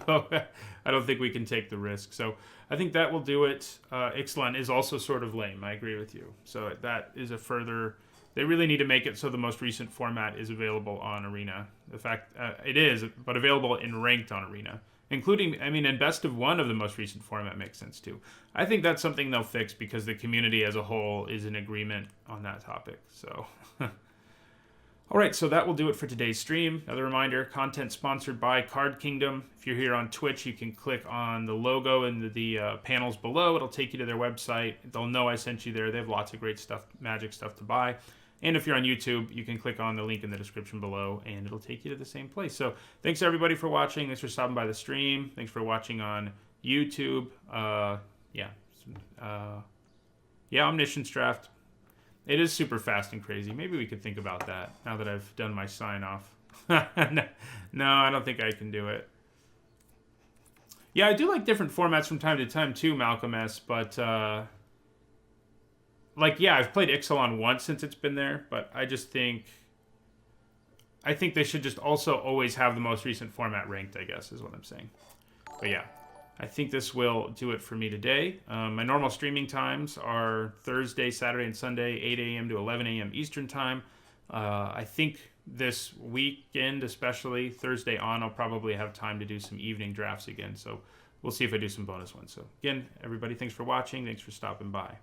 I don't think we can take the risk. So I think that will do it. Ixalan is also sort of lame. I agree with you. So that is a further, they really need to make it so the most recent format is available on Arena. The fact, it is, but available in ranked on Arena. Including, I mean, in best of one of the most recent format makes sense too. I think that's something they'll fix because the community as a whole is in agreement on that topic. So... All right, so that will do it for today's stream. Another reminder, content sponsored by Card Kingdom. If you're here on Twitch, you can click on the logo in the panels below. It'll take you to their website. They'll know I sent you there. They have lots of great stuff, Magic stuff to buy. And if you're on YouTube, you can click on the link in the description below, and it'll take you to the same place. So thanks, everybody, for watching. Thanks for stopping by the stream. Thanks for watching on YouTube. Omniscience Draft. It is super fast and crazy. Maybe we could think about that now that I've done my sign-off. No, I don't think I can do it. Yeah, I do like different formats from time to time too, Malcolm S. But, I've played Ixalan once since it's been there. But I think they should just also always have the most recent format ranked, I guess, is what I'm saying. But yeah. I think this will do it for me today. My normal streaming times are Thursday, Saturday, and Sunday, 8 a.m. to 11 a.m. Eastern Time. I think this weekend, especially Thursday on, I'll probably have time to do some evening drafts again. So we'll see if I do some bonus ones. So again, everybody, thanks for watching. Thanks for stopping by.